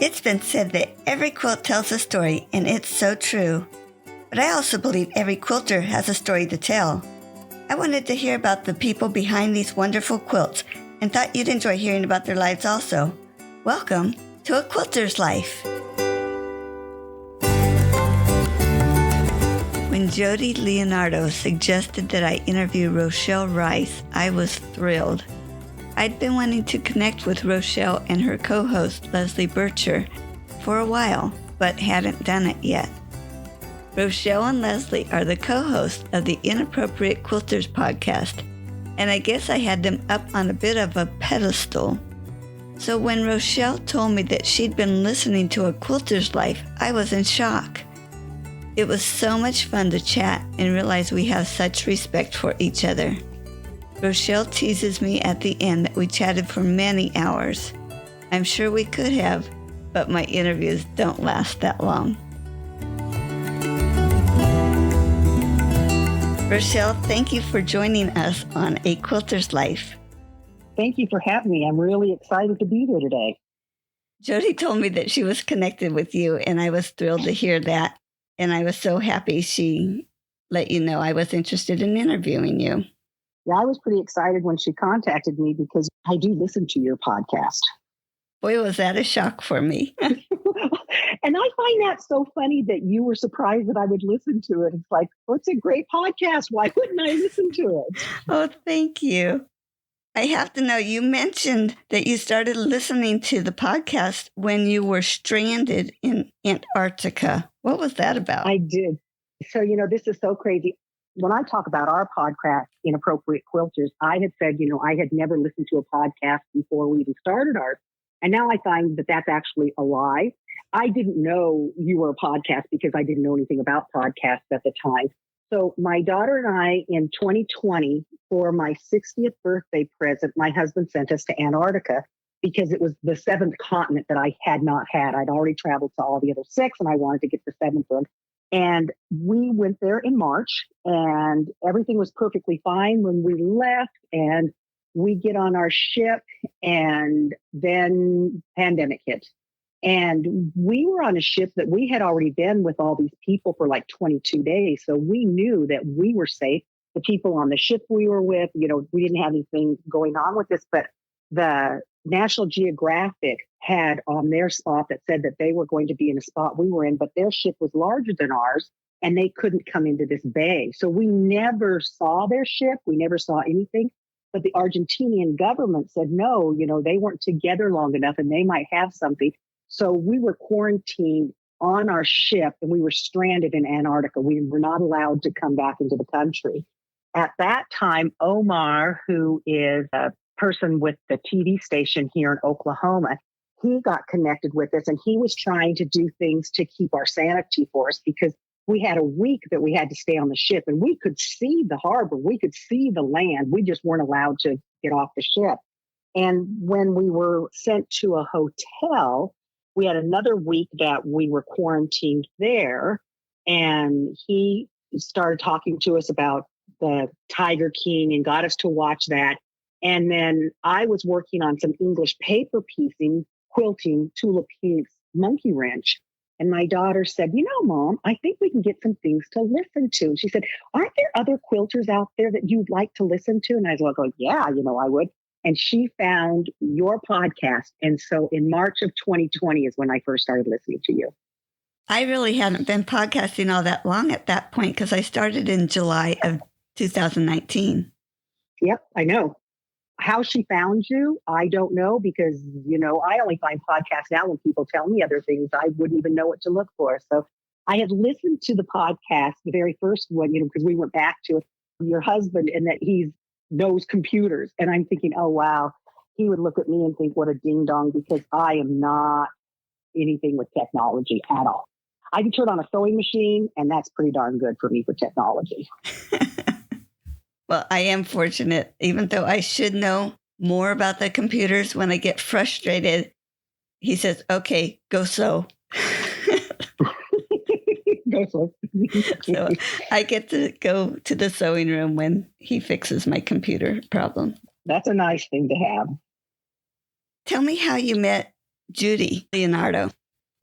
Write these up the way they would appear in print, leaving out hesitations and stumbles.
It's been said that every quilt tells a story, and it's so true. But I also believe every quilter has a story to tell. I wanted to hear about the people behind these wonderful quilts and thought you'd enjoy hearing about their lives also. Welcome to A Quilter's Life. When Jody Leonardo suggested that I interview Rochelle Rice, I was thrilled. I'd been wanting to connect with Rochelle and her co-host, Leslie Bercher, for a while, but hadn't done it yet. Rochelle and Leslie are the co-hosts of the Inappropriate Quilters podcast, and I guess I had them up on a bit of a pedestal. So when Rochelle told me that she'd been listening to A Quilter's Life, I was in shock. It was so much fun to chat and realize we have such respect for each other. Rochelle teases me at the end that we chatted for many hours. I'm sure we could have, but my interviews don't last that long. Rochelle, thank you for joining us on A Quilter's Life. Thank you for having me. I'm really excited to be here today. Jody told me that she was connected with you, and I was thrilled to hear that. And I was so happy she let you know I was interested in interviewing you. Yeah, I was pretty excited when she contacted me because I do listen to your podcast. Boy, was that a shock for me. And I find that so funny that you were surprised that I would listen to it. It's like, well, it's a great podcast. Why wouldn't I listen to it? Oh, thank you. I have to know, you mentioned that you started listening to the podcast when you were stranded in Antarctica. What was that about? I did. So, this is so crazy. When I talk about our podcast, Inappropriate Quilters, I had said, I had never listened to a podcast before we even started ours. And now I find that that's actually a lie. I didn't know you were a podcast because I didn't know anything about podcasts at the time. So my daughter and I, in 2020, for my 60th birthday present, my husband sent us to Antarctica because it was the seventh continent that I had not had. I'd already traveled to all the other six, and I wanted to get the seventh one. And we went there in March, and everything was perfectly fine when we left. And we get on our ship, and then pandemic hit. And we were on a ship that we had already been with all these people for like 22 days. So we knew that we were safe. The people on the ship we were with, we didn't have anything going on with this, but the National Geographic had on their spot that said that they were going to be in a spot we were in, but their ship was larger than ours and they couldn't come into this bay. So we never saw their ship. We never saw anything. But the Argentinian government said, no, they weren't together long enough and they might have something. So we were quarantined on our ship and we were stranded in Antarctica. We were not allowed to come back into the country. At that time, Omar, who is a person with the TV station here in Oklahoma, he got connected with us and he was trying to do things to keep our sanity for us because we had a week that we had to stay on the ship and we could see the harbor. We could see the land. We just weren't allowed to get off the ship. And when we were sent to a hotel, we had another week that we were quarantined there. And he started talking to us about the Tiger King and got us to watch that. And then I was working on some English paper piecing, quilting, Tula Pink's Monkey Wrench. And my daughter said, Mom, I think we can get some things to listen to. And she said, aren't there other quilters out there that you'd like to listen to? And I was like, yeah, I would. And she found your podcast. And so in March of 2020 is when I first started listening to you. I really hadn't been podcasting all that long at that point because I started in July of 2019. Yep, I know. How she found you, I don't know because, I only find podcasts now when people tell me other things. I wouldn't even know what to look for. So I had listened to the podcast, the very first one, because we went back to your husband and that he knows computers. And I'm thinking, oh, wow, he would look at me and think, what a ding dong, because I am not anything with technology at all. I can turn on a sewing machine and that's pretty darn good for me for technology. Well, I am fortunate, even though I should know more about the computers. When I get frustrated, he says, okay, go sew. Go sew. So I get to go to the sewing room when he fixes my computer problem. That's a nice thing to have. Tell me how you met Jody Leonardo.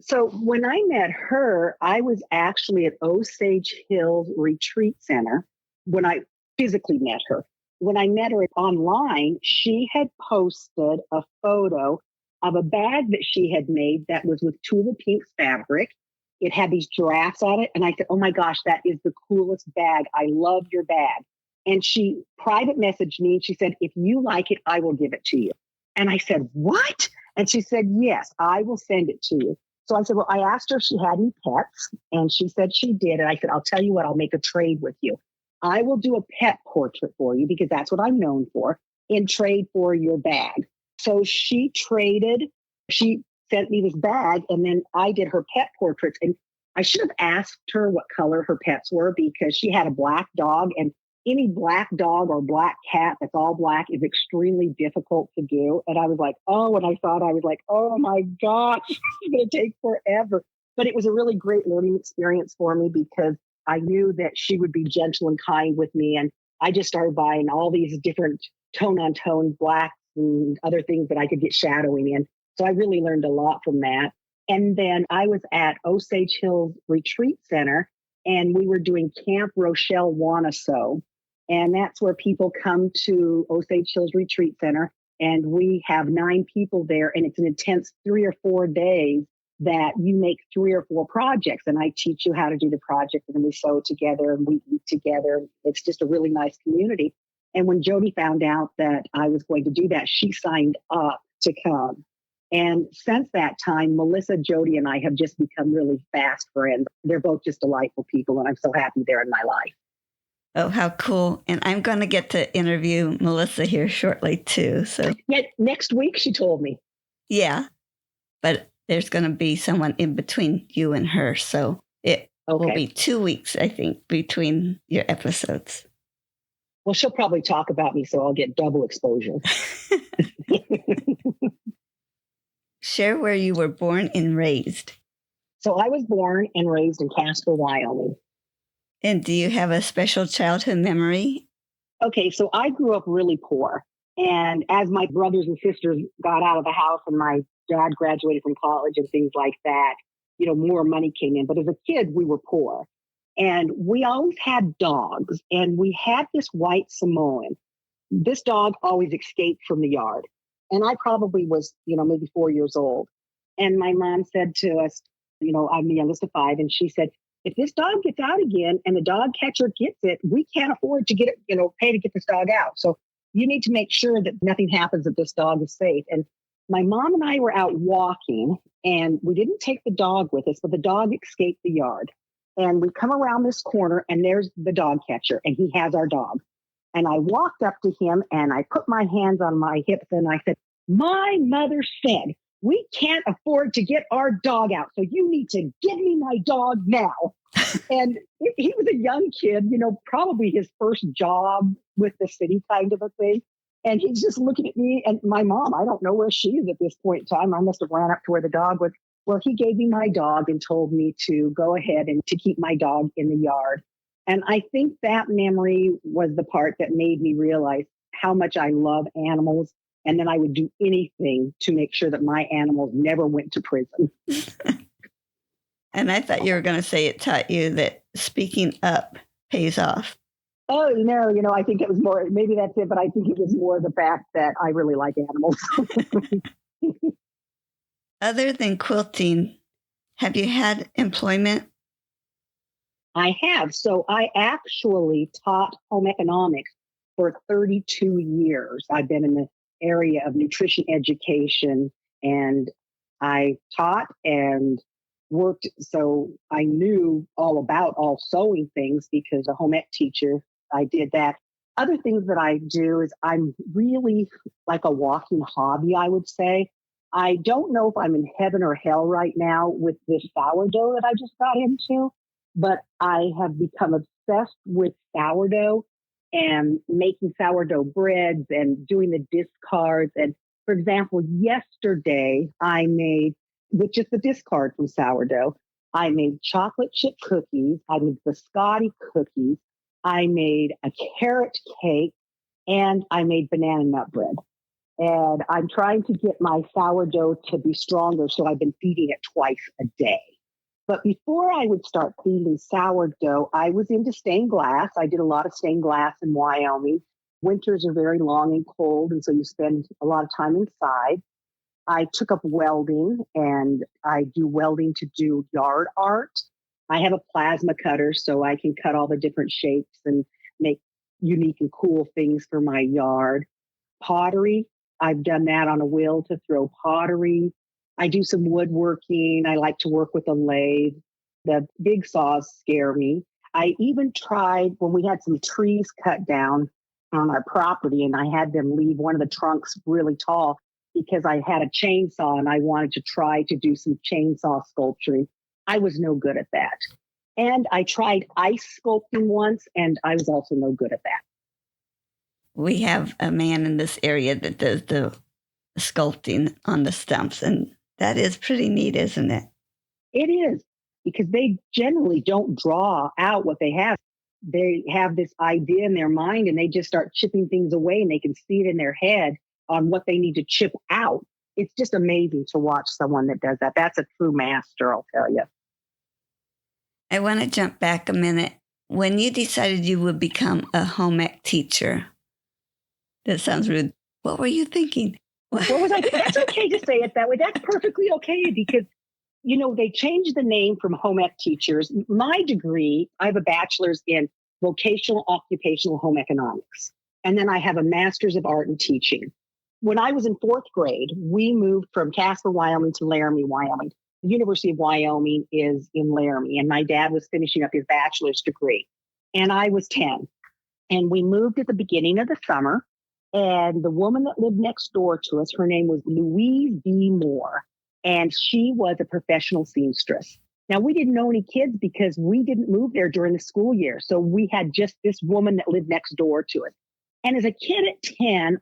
So when I met her, I was actually at Osage Hills Retreat Center when I physically met her. When I met her online, she had posted a photo of a bag that she had made that was with Tula Pink's fabric. It had these giraffes on it. And I said, oh my gosh, that is the coolest bag. I love your bag. And she private messaged me and she said, if you like it, I will give it to you. And I said, what? And she said, yes, I will send it to you. So I said, well, I asked her if she had any pets, and she said she did. And I said, I'll tell you what, I'll make a trade with you. I will do a pet portrait for you because that's what I'm known for in trade for your bag. So she sent me this bag, and then I did her pet portraits. And I should have asked her what color her pets were because she had a black dog, and any black dog or black cat that's all black is extremely difficult to do. And I was like, oh, when I saw it, I was like, oh my gosh, it's going to take forever. But it was a really great learning experience for me because I knew that she would be gentle and kind with me. And I just started buying all these different tone on tone blacks and other things that I could get shadowing in. So I really learned a lot from that. And then I was at Osage Hills Retreat Center, and we were doing Camp Rochelle Wanna Sew. And that's where people come to Osage Hills Retreat Center. And we have 9 people there. And it's an intense 3 or 4 days that you make 3 or 4 projects. And I teach you how to do the project. And then we sew together and we eat together. It's just a really nice community. And when Jody found out that I was going to do that, she signed up to come. And since that time, Melissa, Jody, and I have just become really fast friends. They're both just delightful people. And I'm so happy they're in my life. Oh, how cool. And I'm going to get to interview Melissa here shortly, too. So yeah, next week, she told me. Yeah, but there's going to be someone in between you and her. So it will be 2 weeks, I think, between your episodes. Well, she'll probably talk about me, so I'll get double exposure. Share where you were born and raised. So I was born and raised in Casper, Wyoming. And do you have a special childhood memory? Okay, so I grew up really poor. And as my brothers and sisters got out of the house and my dad graduated from college and things like that, more money came in. But as a kid, we were poor. And we always had dogs. And we had this white Samoan. This dog always escaped from the yard. And I probably was, maybe 4 years old. And my mom said to us, I'm the youngest of 5. And she said, if this dog gets out again and the dog catcher gets it, we can't afford to get it, pay to get this dog out. So you need to make sure that nothing happens, that this dog is safe. And my mom and I were out walking and we didn't take the dog with us, but the dog escaped the yard. And we come around this corner and there's the dog catcher and he has our dog. And I walked up to him and I put my hands on my hips and I said, my mother said, we can't afford to get our dog out. So you need to give me my dog now. And he was a young kid, probably his first job with the city kind of a thing. And he's just looking at me and my mom, I don't know where she is at this point in time. I must have ran up to where the dog was. Well, he gave me my dog and told me to go ahead and to keep my dog in the yard. And I think that memory was the part that made me realize how much I love animals. And then I would do anything to make sure that my animals never went to prison. And I thought you were going to say it taught you that speaking up pays off. Oh, no, I think it was more, maybe that's it, but I think it was more the fact that I really like animals. Other than quilting, have you had employment? I have. So I actually taught home economics for 32 years. I've been in the area of nutrition education and I taught and worked. So I knew all about all sewing things because a home ec teacher, I did that. Other things that I do is I'm really like a walking hobby, I would say. I don't know if I'm in heaven or hell right now with this sourdough that I just got into, but I have become obsessed with sourdough and making sourdough breads and doing the discards. And for example, yesterday I made, with just the discard from sourdough, I made chocolate chip cookies. I made biscotti cookies. I made a carrot cake and I made banana nut bread. And I'm trying to get my sourdough to be stronger. So I've been feeding it twice a day. But before I would start feeding sourdough, I was into stained glass. I did a lot of stained glass in Wyoming. Winters are very long and cold, and so you spend a lot of time inside. I took up welding, and I do welding to do yard art. I have a plasma cutter, so I can cut all the different shapes and make unique and cool things for my yard. Pottery, I've done that on a wheel to throw pottery. I do some woodworking. I like to work with a lathe. The big saws scare me. I even tried when we had some trees cut down on our property, and I had them leave one of the trunks really tall because I had a chainsaw and I wanted to try to do some chainsaw sculpturing. I was no good at that. And I tried ice sculpting once, and I was also no good at that. We have a man in this area that does the sculpting on the stumps, and that is pretty neat, isn't it? It is, because they generally don't draw out what they have. They have this idea in their mind and they just start chipping things away, and they can see it in their head on what they need to chip out. It's just amazing to watch someone that does that. That's a true master, I'll tell you. I want to jump back a minute. When you decided you would become a home ec teacher, that sounds rude. What were you thinking? What was I? That's okay to say it that way. That's perfectly okay, because, you know, they changed the name from home ec teachers. My degree, I have a bachelor's in vocational occupational home economics. And then I have a master's of art in teaching. When I was in fourth grade, we moved from Casper, Wyoming to Laramie, Wyoming. The University of Wyoming is in Laramie, and my dad was finishing up his bachelor's degree. And I was 10. And we moved at the beginning of the summer. And the woman that lived next door to us, her name was Louise B. Moore, and she was a professional seamstress. Now, we didn't know any kids because we didn't move there during the school year. So we had just this woman that lived next door to us. And as a kid at 10,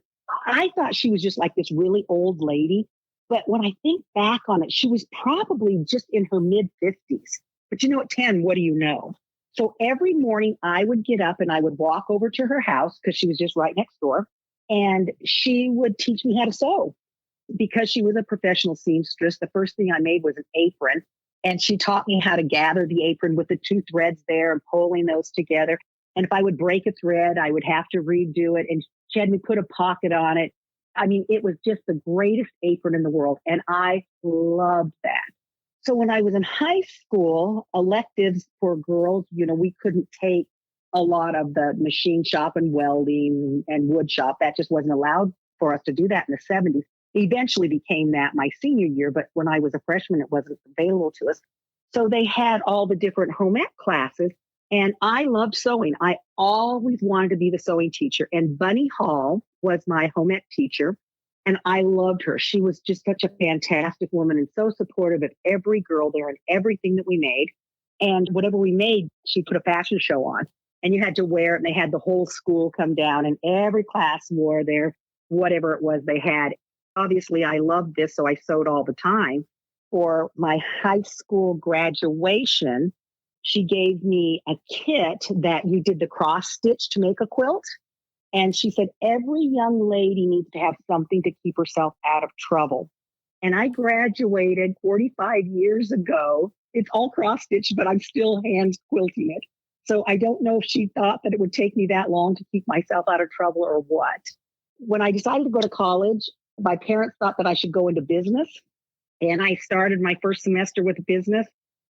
I thought she was just like this really old lady. But when I think back on it, she was probably just in her mid-50s. But you know, at 10, what do you know? So every morning I would get up and I would walk over to her house because she was just right next door. And she would teach me how to sew. Because she was a professional seamstress, the first thing I made was an apron. And she taught me how to gather the apron with the two threads there and pulling those together. And if I would break a thread, I would have to redo it. And she had me put a pocket on it. I mean, it was just the greatest apron in the world. And I loved that. So when I was in high school, electives for girls, you know, we couldn't take a lot of the machine shop and welding and wood shop. That just wasn't allowed for us to do that in the 70s. Eventually became that my senior year, but when I was a freshman, it wasn't available to us. So they had all the different home ec classes, and I loved sewing. I always wanted to be the sewing teacher, and Bunny Hall was my home ec teacher, and I loved her. She was just such a fantastic woman and so supportive of every girl there and everything that we made. And whatever we made, she put a fashion show on, and you had to wear it, and they had the whole school come down, and every class wore their whatever it was they had. Obviously, I loved this, so I sewed all the time. For my high school graduation, she gave me a kit that you did the cross stitch to make a quilt. And she said, every young lady needs to have something to keep herself out of trouble. And I graduated 45 years ago. It's all cross stitched, but I'm still hand quilting it. So I don't know if she thought that it would take me that long to keep myself out of trouble or what. When I decided to go to college, my parents thought that I should go into business. And I started my first semester with business.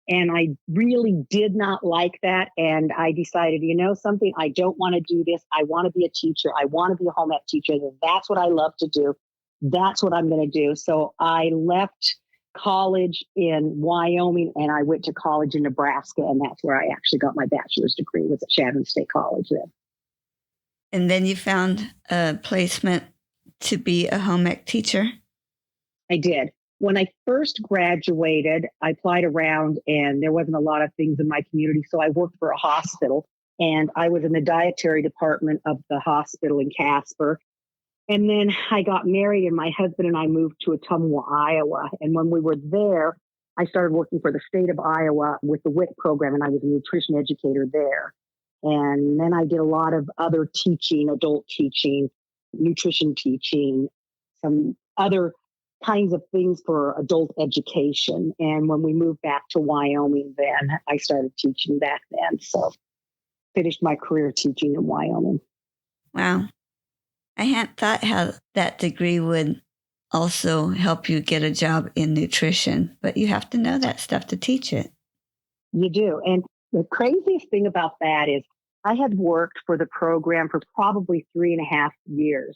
And I really did not like that. And I decided, you know something, I don't want to do this. I want to be a teacher. I want to be a home ec teacher. That's what I love to do. That's what I'm going to do. So I left college in Wyoming and I went to college in Nebraska. And that's where I actually got my bachelor's degree, was at Shannon State College then. And then you found a placement to be a home ec teacher? I did. When I first graduated, I applied around and there wasn't a lot of things in my community. So I worked for a hospital and I was in the dietary department of the hospital in Casper. And then I got married and my husband and I moved to Ottumwa, Iowa. And when we were there, I started working for the state of Iowa with the WIC program, and I was a nutrition educator there. And then I did a lot of other teaching, adult teaching, nutrition teaching. some other kinds of things for adult education. And when we moved back to Wyoming, then I started teaching back then. So finished my career teaching in Wyoming. Wow. I hadn't thought how that degree would also help you get a job in nutrition, but you have to know that stuff to teach it. You do. And the craziest thing about that is I had worked for the program for probably 3.5 years.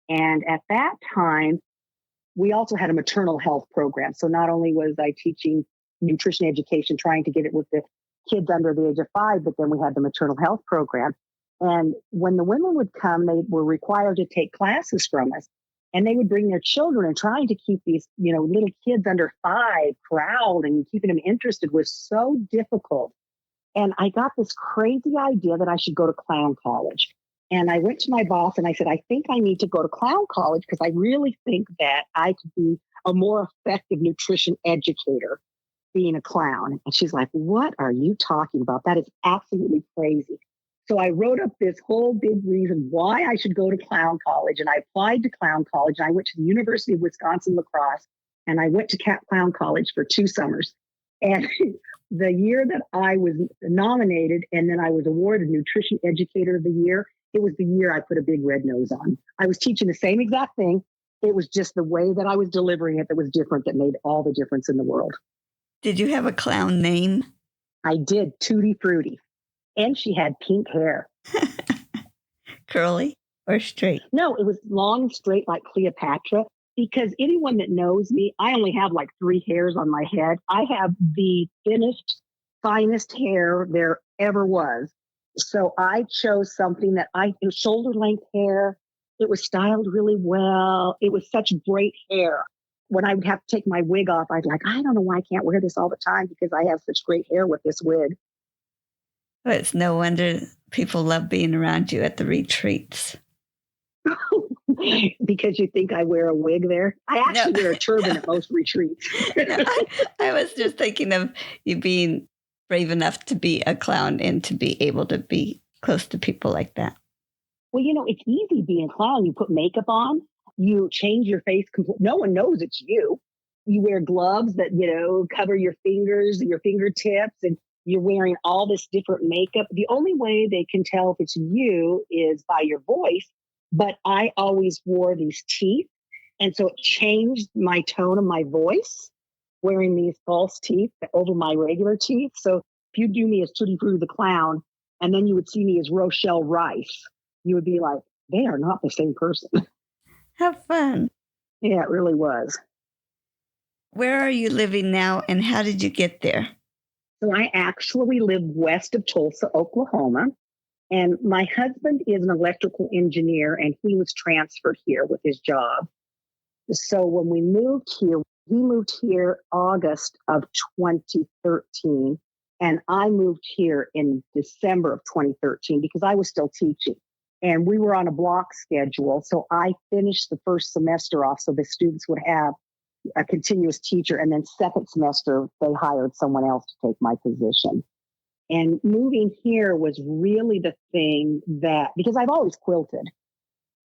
And at that time, we also had a maternal health program. So not only was I teaching nutrition education, trying to get it with the kids under the age of 5, but then we had the maternal health program. And when the women would come, they were required to take classes from us. And they would bring their children, and trying to keep these, little kids under 5 corralled and keeping them interested was so difficult. And I got this crazy idea that I should go to clown college. And I went to my boss and I said, I think I need to go to clown college because I really think that I could be a more effective nutrition educator being a clown. And she's like, what are you talking about? That is absolutely crazy. So I wrote up this whole big reason why I should go to clown college. And I applied to clown college. I went to the University of Wisconsin-La Crosse, and I went to clown college for 2 summers. And the year that I was nominated and then I was awarded Nutrition Educator of the Year, it was the year I put a big red nose on. I was teaching the same exact thing. It was just the way that I was delivering it that was different, that made all the difference in the world. Did you have a clown name? I did, Tutti Frutti. And she had pink hair. Curly or straight? No, it was long and straight like Cleopatra. Because anyone that knows me, I only have like 3 hairs on my head. I have the thinnest, finest hair there ever was. So I chose something that it was shoulder length hair. It was styled really well. It was such great hair. When I would have to take my wig off, I'd like, I don't know why I can't wear this all the time because I have such great hair with this wig. Well, it's no wonder people love being around you at the retreats. Because you think I wear a wig there? I actually wear a turban at most retreats. I was just thinking of you being brave enough to be a clown and to be able to be close to people like that. Well, it's easy being a clown. You put makeup on, you change your face completely. No one knows it's you. You wear gloves that, cover your fingers, your fingertips, and you're wearing all this different makeup. The only way they can tell if it's you is by your voice. But I always wore these teeth. And so it changed my tone of my voice, wearing these false teeth over my regular teeth. So if you do me as Tutti Frutti the Clown, and then you would see me as Rochelle Rice, you would be like, they are not the same person. Have fun. Yeah, it really was. Where are you living now, and how did you get there? So I actually live west of Tulsa, Oklahoma. And my husband is an electrical engineer, and he was transferred here with his job. So when we moved here, he moved here August of 2013, and I moved here in December of 2013 because I was still teaching. And we were on a block schedule, so I finished the first semester off so the students would have a continuous teacher, and then second semester, they hired someone else to take my position. And moving here was really the thing that, because I've always quilted,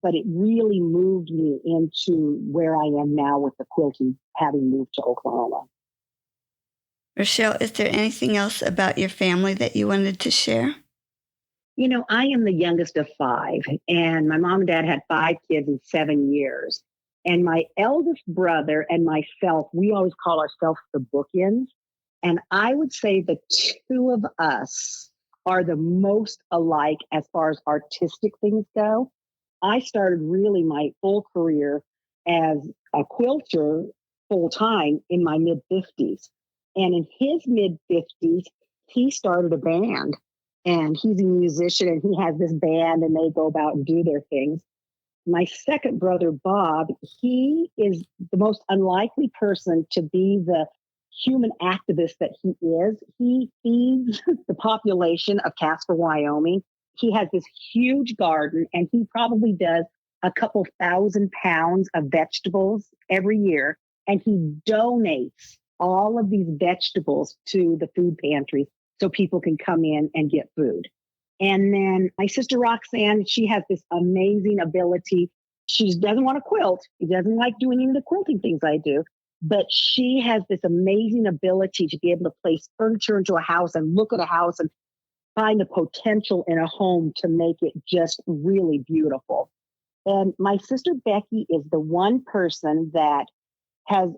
but it really moved me into where I am now with the quilting, having moved to Oklahoma. Rochelle, is there anything else about your family that you wanted to share? I am the youngest of 5, and my mom and dad had 5 kids in 7 years. And my eldest brother and myself, we always call ourselves the bookends. And I would say the 2 of us are the most alike as far as artistic things go. I started really my full career as a quilter full time in my mid-50s. And in his mid-50s, he started a band. And he's a musician, and he has this band, and they go about and do their things. My second brother, Bob, he is the most unlikely person to be the human activist that he is. He feeds the population of Casper, Wyoming. He has this huge garden, and he probably does a couple 1,000 pounds of vegetables every year. And he donates all of these vegetables to the food pantries so people can come in and get food. And then my sister Roxanne, she has this amazing ability She doesn't want to quilt. She doesn't like doing any of the quilting things I do. But she has this amazing ability to be able to place furniture into a house and look at a house and find the potential in a home to make it just really beautiful. And my sister Becky is the one person that has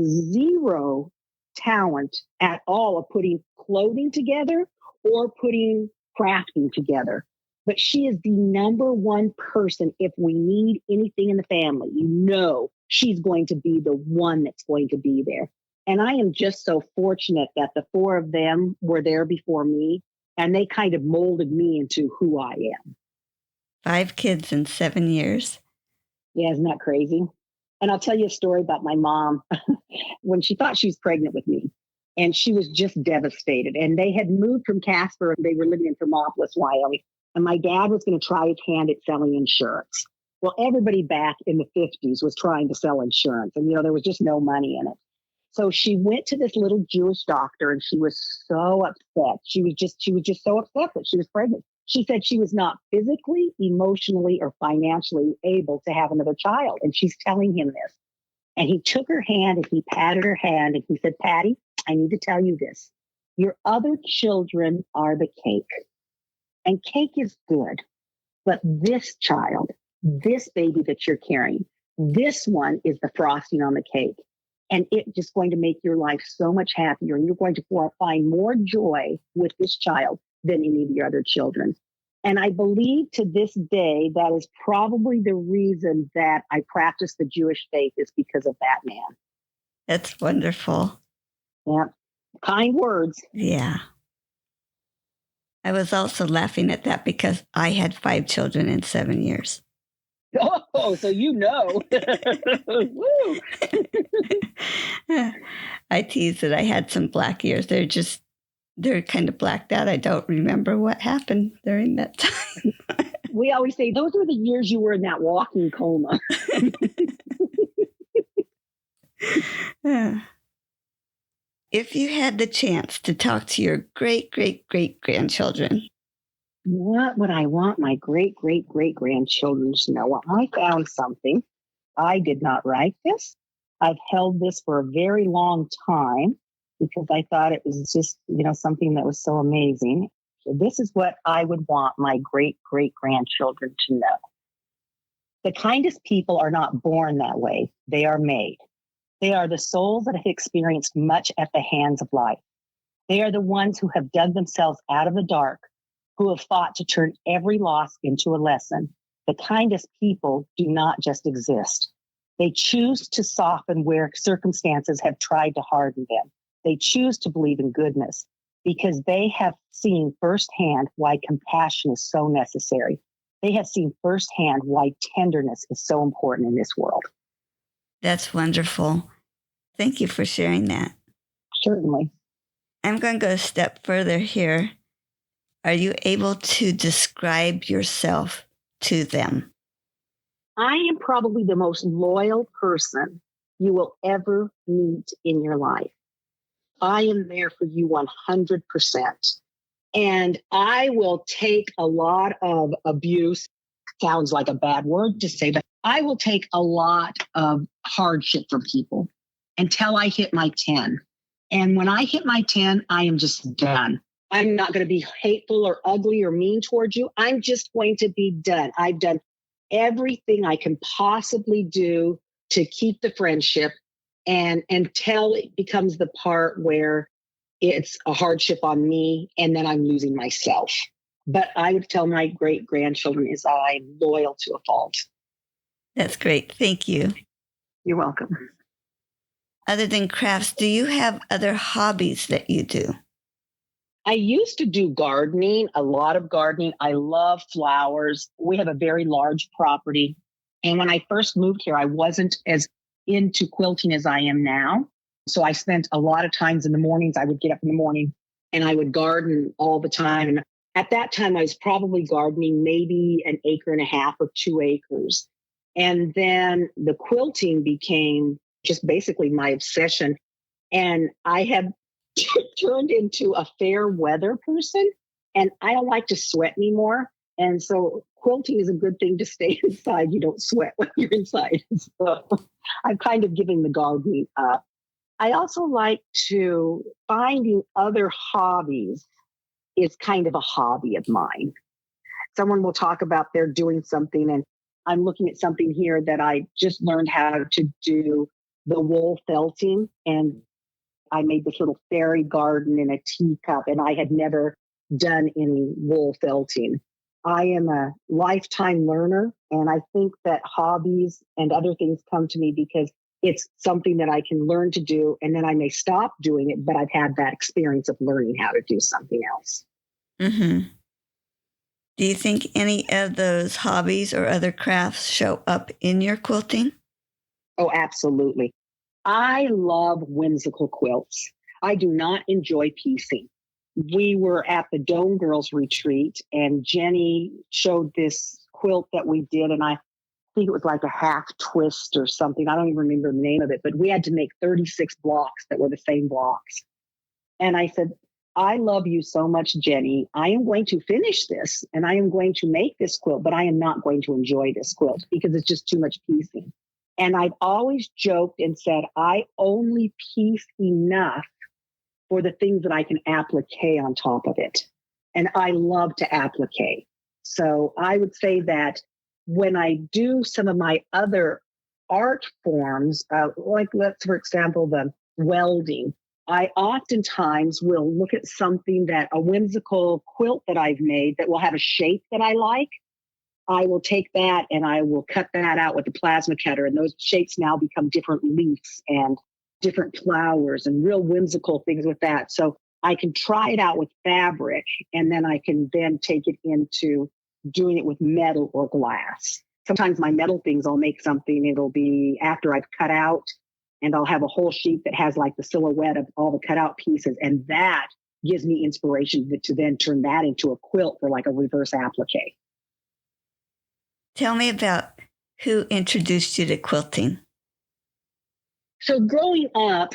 zero talent at all of putting clothing together or putting crafting together. But she is the number one person. If we need anything in the family, she's going to be the one that's going to be there. And I am just so fortunate that the four of them were there before me, and they kind of molded me into who I am. 5 kids in 7 years. Yeah, isn't that crazy? And I'll tell you a story about my mom when she thought she was pregnant with me. And she was just devastated. And they had moved from Casper. They were living in Thermopolis, Wyoming. And my dad was going to try his hand at selling insurance. Well, everybody back in the 50s was trying to sell insurance. And, there was just no money in it. So she went to this little Jewish doctor, and she was so upset. She was just so upset that she was pregnant. She said she was not physically, emotionally, or financially able to have another child. And she's telling him this. And he took her hand and he patted her hand and he said, "Patty, I need to tell you this. Your other children are the cake. And cake is good. But this child, this baby that you're carrying, this one is the frosting on the cake. And it's just going to make your life so much happier. And you're going to find more joy with this child than any of your other children." And I believe to this day, that is probably the reason that I practice the Jewish faith, is because of that man. That's wonderful. Yeah. Kind words. Yeah. I was also laughing at that because I had 5 children in 7 years. Oh, so Woo. I tease that I had some black ears. They're kind of blacked out. I don't remember what happened during that time. We always say those were the years you were in that walking coma. If you had the chance to talk to your great-great-great-grandchildren, what would I want my great-great-great-grandchildren to know? Well, I found something. I did not write this. I've held this for a very long time because I thought it was just, something that was so amazing. So this is what I would want my great-great-grandchildren to know. The kindest people are not born that way. They are made. They are the souls that have experienced much at the hands of life. They are the ones who have dug themselves out of the dark, who have fought to turn every loss into a lesson. The kindest people do not just exist. They choose to soften where circumstances have tried to harden them. They choose to believe in goodness because they have seen firsthand why compassion is so necessary. They have seen firsthand why tenderness is so important in this world. That's wonderful. Thank you for sharing that. Certainly. I'm going to go a step further here. Are you able to describe yourself to them? I am probably the most loyal person you will ever meet in your life. I am there for you 100%. And I will take a lot of abuse. Sounds like a bad word to say, but I will take a lot of hardship from people until I hit my 10. And when I hit my 10, I am just done. I'm not going to be hateful or ugly or mean towards you. I'm just going to be done. I've done everything I can possibly do to keep the friendship, and until it becomes the part where it's a hardship on me and then I'm losing myself. But I would tell my great-grandchildren is I'm loyal to a fault. That's great. Thank you. You're welcome. Other than crafts, do you have other hobbies that you do? I used to do gardening, a lot of gardening. I love flowers. We have a very large property. And when I first moved here, I wasn't as into quilting as I am now. So I spent a lot of times in the mornings. I would get up in the morning and I would garden all the time. And at that time, I was probably gardening maybe 1.5 acres or 2 acres. And then the quilting became just basically my obsession. And I have turned into a fair weather person, and I don't like to sweat anymore. And so quilting is a good thing to stay inside. You don't sweat when you're inside. So I'm kind of giving the gardening up. I also like to finding other hobbies is kind of a hobby of mine. Someone will talk about they're doing something, and I'm looking at something here that I just learned how to do the wool felting. And I made this little fairy garden in a teacup, and I had never done any wool felting. I am a lifetime learner, and I think that hobbies and other things come to me because it's something that I can learn to do, and then I may stop doing it, but I've had that experience of learning how to do something else. Mm-hmm. Do you think any of those hobbies or other crafts show up in your quilting? Oh, absolutely. I love whimsical quilts. I do not enjoy piecing. We were at the Dome Girls retreat, and Jenny showed this quilt that we did, and I think it was like a half twist or something. I don't even remember the name of it, but we had to make 36 blocks that were the same blocks. And I said, I love you so much, Jenny. I am going to finish this and I am going to make this quilt, but I am not going to enjoy this quilt because it's just too much piecing. And I've always joked and said, I only piece enough for the things that I can applique on top of it. And I love to applique. So I would say that when I do some of my other art forms, like let's, for example, the welding, I oftentimes will look at something that a whimsical quilt that I've made that will have a shape that I like. I will take that and I will cut that out with the plasma cutter. And those shapes now become different leaves and different flowers and real whimsical things with that. So I can try it out with fabric, and then I can then take it into doing it with metal or glass. Sometimes my metal things, I'll make something, it'll be after I've cut out, and I'll have a whole sheet that has like the silhouette of all the cutout pieces. And that gives me inspiration to then turn that into a quilt for like a reverse applique. Tell me about who introduced you to quilting. So growing up,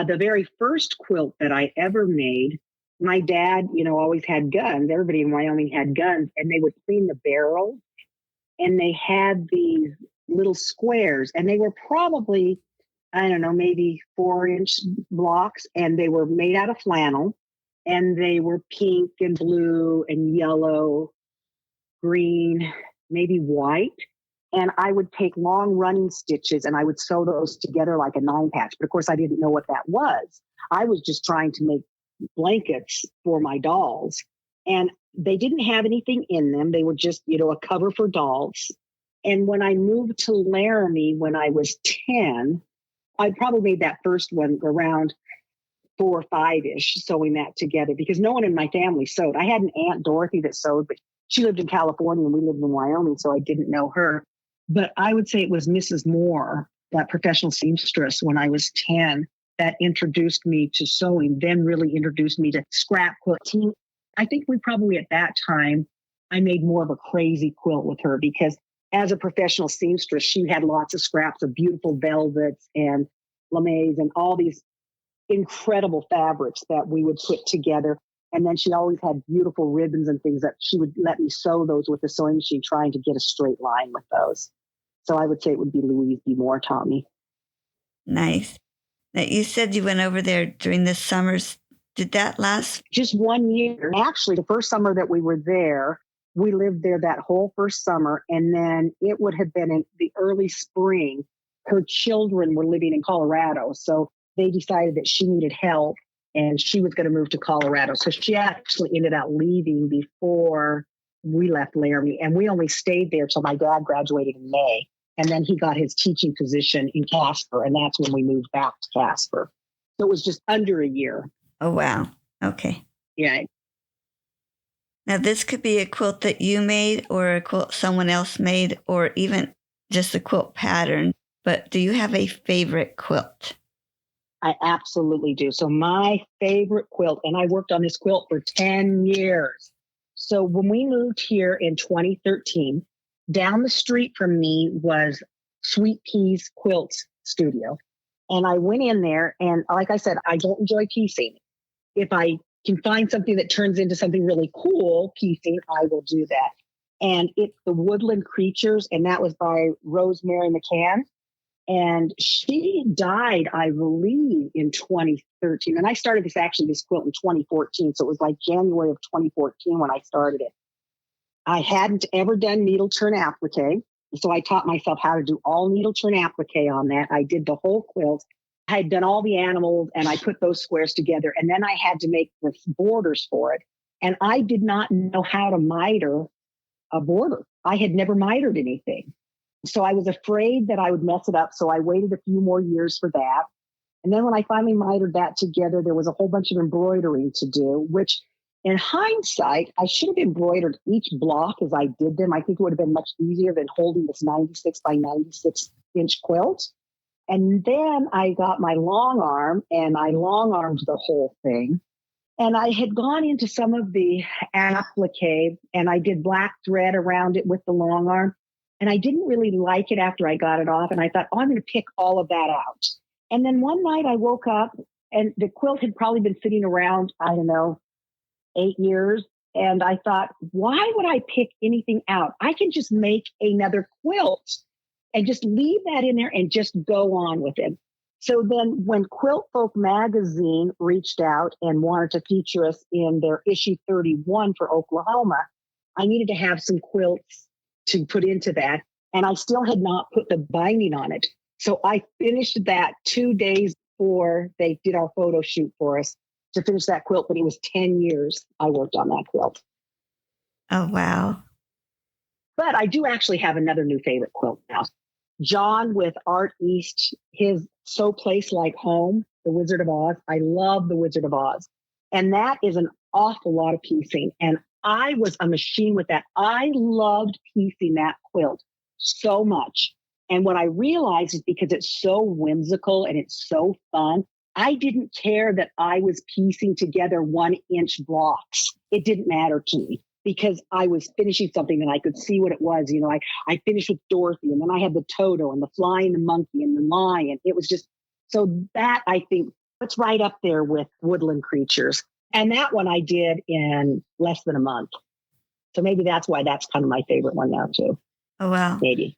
the very first quilt that I ever made, my dad, always had guns. Everybody in Wyoming had guns, and they would clean the barrel, and they had these little squares, and they were probably, I don't know, maybe 4-inch blocks, and they were made out of flannel, and they were pink and blue and yellow, green, maybe white. And I would take long running stitches and I would sew those together like a 9-patch. But of course, I didn't know what that was. I was just trying to make blankets for my dolls. And they didn't have anything in them. They were just, a cover for dolls. And when I moved to Laramie when I was 10, I probably made that first one around 4 or 5-ish, sewing that together because no one in my family sewed. I had an Aunt Dorothy that sewed, but she lived in California and we lived in Wyoming, so I didn't know her. But I would say it was Mrs. Moore, that professional seamstress when I was 10, that introduced me to sewing, then really introduced me to scrap quilting. I think we probably at that time, I made more of a crazy quilt with her because as a professional seamstress, she had lots of scraps of beautiful velvets and lames and all these incredible fabrics that we would put together. And then she always had beautiful ribbons and things that she would let me sew those with the sewing machine, trying to get a straight line with those. So I would say it would be Louise B. Moore taught me. Nice. Now, you said you went over there during the summers. Did that last? Just 1 year. Actually, the first summer that we were there, we lived there that whole first summer. And then it would have been in the early spring. Her children were living in Colorado. So they decided that she needed help and she was going to move to Colorado. So she actually ended up leaving before we left Laramie. And we only stayed there till my dad graduated in May. And then he got his teaching position in Casper. And that's when we moved back to Casper. So it was just under a year. Oh, wow. Okay. Yeah. Now, this could be a quilt that you made or a quilt someone else made or even just a quilt pattern. But do you have a favorite quilt? I absolutely do. So my favorite quilt, and I worked on this quilt for 10 years. So when we moved here in 2013, down the street from me was Sweet Pea's Quilt Studio. And I went in there and like I said, I don't enjoy piecing. If I can find something that turns into something really cool, piecing, I will do that. And it's The Woodland Creatures, and that was by Rosemary McCann. And she died, I believe, in 2013. And I started this quilt in 2014. So it was like January of 2014 when I started it. I hadn't ever done needle turn applique. So I taught myself how to do all needle turn applique on that. I did the whole quilt. I had done all the animals and I put those squares together. And then I had to make the borders for it. And I did not know how to miter a border. I had never mitered anything. So I was afraid that I would mess it up. So I waited a few more years for that. And then when I finally mitered that together, there was a whole bunch of embroidery to do, which in hindsight, I should have embroidered each block as I did them. I think it would have been much easier than holding this 96 by 96 inch quilt. And then I got my long arm and I long armed the whole thing. And I had gone into some of the applique and I did black thread around it with the long arm. And I didn't really like it after I got it off. And I thought, oh, I'm going to pick all of that out. And then one night I woke up and the quilt had probably been sitting around, I don't know, 8 years. And I thought, why would I pick anything out? I can just make another quilt and just leave that in there and just go on with it. So then when Quilt Folk magazine reached out and wanted to feature us in their issue 31 for Oklahoma, I needed to have some quilts to put into that. And I still had not put the binding on it. So I finished that 2 days before they did our photo shoot for us to finish that quilt. But it was 10 years I worked on that quilt. Oh, wow. But I do actually have another new favorite quilt now. John with Art East, his So Place Like Home, The Wizard of Oz. I love The Wizard of Oz. And that is an awful lot of piecing. And I was a machine with that. I loved piecing that quilt so much. And what I realized is because it's so whimsical and it's so fun, I didn't care that I was piecing together 1-inch blocks. It didn't matter to me because I was finishing something and I could see what it was. You know, I finished with Dorothy and then I had the Toto and the fly and the monkey and the lion. It was just, so that I think it's right up there with Woodland Creatures. And that one I did in less than a month. So maybe that's why that's kind of my favorite one now too. Oh, wow. Maybe.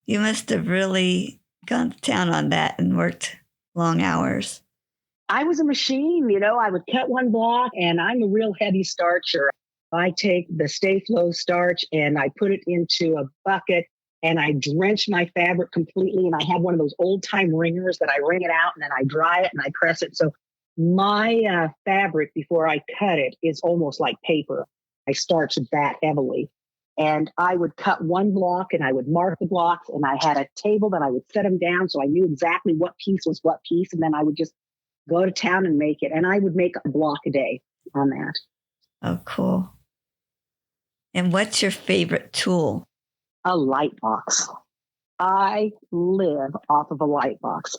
You must have really gone to town on that and worked long hours. I was a machine, you know, I would cut one block and I'm a real heavy starcher. I take the Stay Flow starch and I put it into a bucket and I drench my fabric completely. And I have one of those old time wringers that I wring it out and then I dry it and I press it. So my fabric before I cut it is almost like paper. I starch it that heavily. And I would cut one block and I would mark the blocks and I had a table that I would set them down so I knew exactly what piece was what piece. And then I would just go to town and make it. And I would make a block a day on that. Oh, cool. And what's your favorite tool? A light box. I live off of a light box.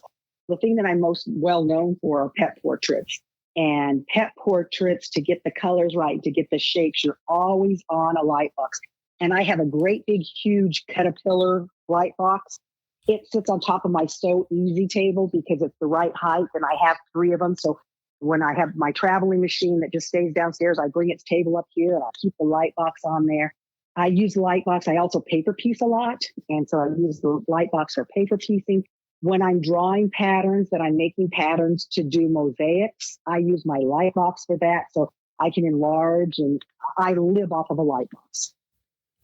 The thing that I'm most well known for are pet portraits. And pet portraits, to get the colors right, to get the shapes, you're always on a light box. And I have a great big, huge Caterpillar light box. It sits on top of my So Easy table because it's the right height. And I have 3 of them. So when I have my traveling machine that just stays downstairs, I bring its table up here and I'll keep the light box on there. I use the light box. I also paper piece a lot. And so I use the light box for paper piecing. When I'm drawing patterns that I'm making patterns to do mosaics, I use my light box for that. So I can enlarge and I live off of a light box.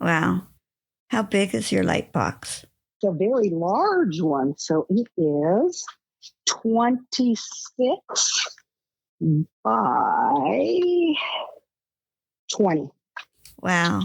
Wow. How big is your light box? It's a very large one. So it is 26 by 20. Wow.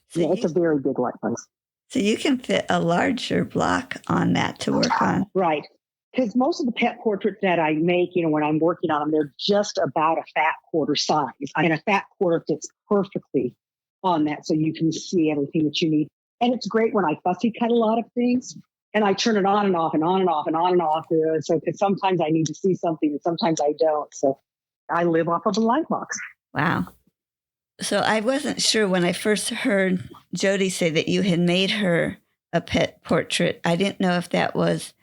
So yeah, it's a very big light box. So you can fit a larger block on that to work on. Right. Because most of the pet portraits that I make, you know, when I'm working on them, they're just about a fat quarter size. And a fat quarter fits perfectly on that so you can see everything that you need. And it's great when I fussy cut a lot of things and I turn it on and off and on and off and on and off. So because sometimes I need to see something and sometimes I don't. So I live off of a light box. Wow. So I wasn't sure when I first heard Jody say that you had made her a pet portrait. I didn't know if that was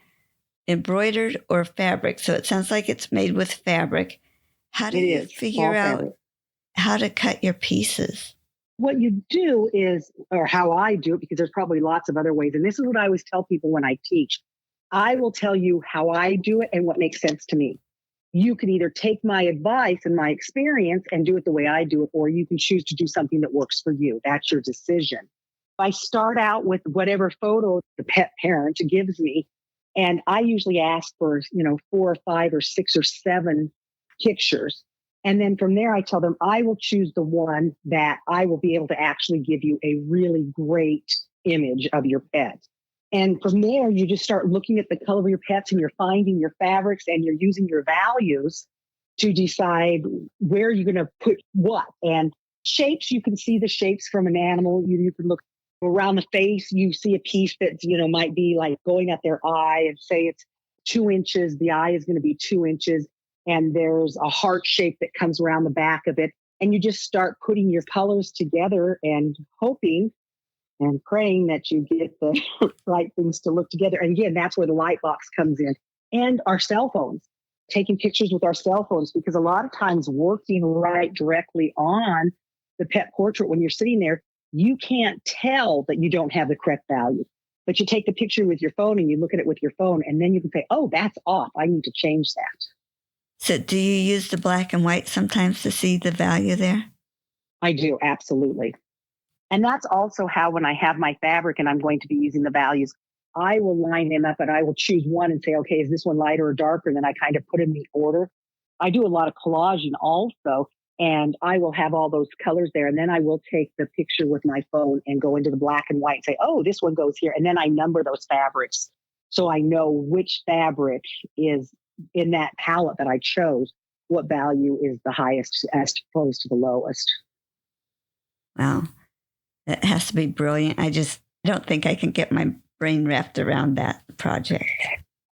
embroidered or fabric. So it sounds like it's made with fabric. How do you figure out how to cut your pieces? what you do is, or how I do it, because there's probably lots of other ways. And this is what I always tell people when I teach. I will tell you how I do it and what makes sense to me. You can either take my advice and my experience and do it the way I do it, or you can choose to do something that works for you. That's your decision. I start out with whatever photo the pet parent gives me. And I usually ask for, 4 or 5 or 6 or 7 pictures. And then from there, I tell them I will choose the one that I will be able to actually give you a really great image of your pet. And from there, you just start looking at the color of your pets and you're finding your fabrics and you're using your values to decide where you're going to put what. And shapes, you can see the shapes from an animal. You can look around the face. You see a piece that, might be like going at their eye, and say it's 2 inches. The eye is going to be 2 inches. And there's a heart shape that comes around the back of it. And you just start putting your colors together and hoping and praying that you get the right things to look together. And again, that's where the light box comes in. And our cell phones, taking pictures with our cell phones, because a lot of times working right directly on the pet portrait, when you're sitting there, you can't tell that you don't have the correct value. But you take the picture with your phone and you look at it with your phone, and then you can say, oh, that's off. I need to change that. So do you use the black and white sometimes to see the value there? I do, absolutely. And that's also how, when I have my fabric and I'm going to be using the values, I will line them up and I will choose one and say, okay, is this one lighter or darker? And then I kind of put in the order. I do a lot of collaging also, and I will have all those colors there. And then I will take the picture with my phone and go into the black and white and say, oh, this one goes here. And then I number those fabrics so I know which fabric is in that palette that I chose, what value is the highest as opposed to the lowest. Wow. That has to be brilliant. I don't think I can get my brain wrapped around that project.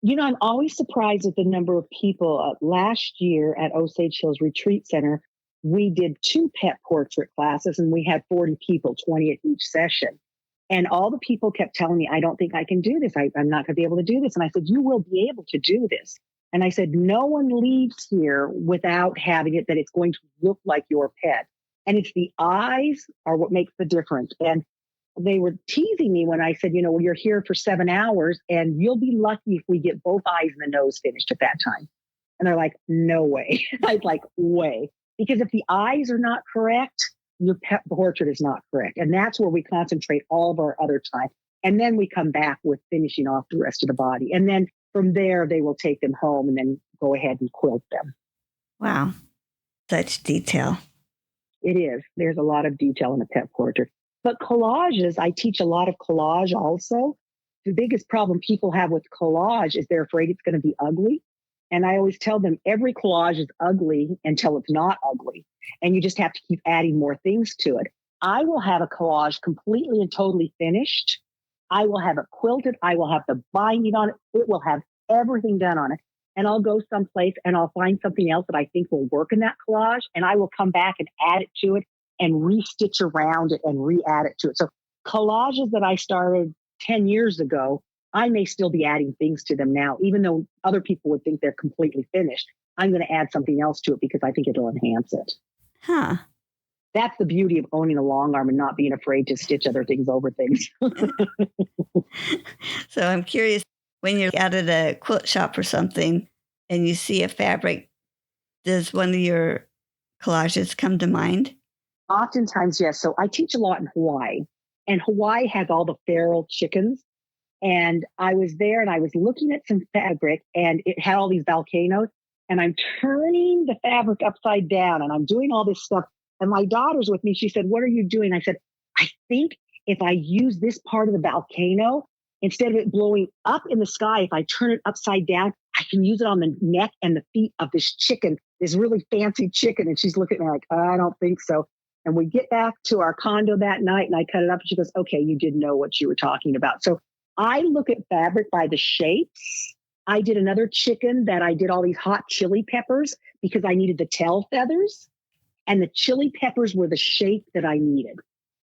I'm always surprised at the number of people. Last year at Osage Hills Retreat Center, we did 2 pet portrait classes and we had 40 people, 20 at each session. And all the people kept telling me, I don't think I can do this. I'm not going to be able to do this. And I said, you will be able to do this. And I said, no one leaves here without having it that it's going to look like your pet. And it's the eyes are what makes the difference. And they were teasing me when I said, well, you're here for 7 hours and you'll be lucky if we get both eyes and the nose finished at that time. And they're like, no way. I was like, way. Because if the eyes are not correct, your pet portrait is not correct. And that's where we concentrate all of our other time. And then we come back with finishing off the rest of the body. And then from there, they will take them home and then go ahead and quilt them. Wow. Such detail. It is. There's a lot of detail in a pet portrait. But collages, I teach a lot of collage also. The biggest problem people have with collage is they're afraid it's going to be ugly. And I always tell them every collage is ugly until it's not ugly. And you just have to keep adding more things to it. I will have a collage completely and totally finished. I will have it quilted. I will have the binding on it. It will have everything done on it. And I'll go someplace and I'll find something else that I think will work in that collage. And I will come back and add it to it and restitch around it and re-add it to it. So collages that I started 10 years ago, I may still be adding things to them now, even though other people would think they're completely finished. I'm going to add something else to it because I think it'll enhance it. Huh. That's the beauty of owning a long arm and not being afraid to stitch other things over things. So I'm curious, when you're out at a quilt shop or something and you see a fabric, does one of your collages come to mind? Oftentimes, yes. So I teach a lot in Hawaii, and Hawaii has all the feral chickens. And I was there and I was looking at some fabric and it had all these volcanoes, and I'm turning the fabric upside down and I'm doing all this stuff. And my daughter's with me. She said, what are you doing? I said, I think if I use this part of the volcano, instead of it blowing up in the sky, if I turn it upside down, I can use it on the neck and the feet of this chicken, this really fancy chicken. And she's looking at me like, I don't think so. And we get back to our condo that night and I cut it up and she goes, okay, you did know what you were talking about. So I look at fabric by the shapes. I did another chicken that I did all these hot chili peppers because I needed the tail feathers. And the chili peppers were the shape that I needed.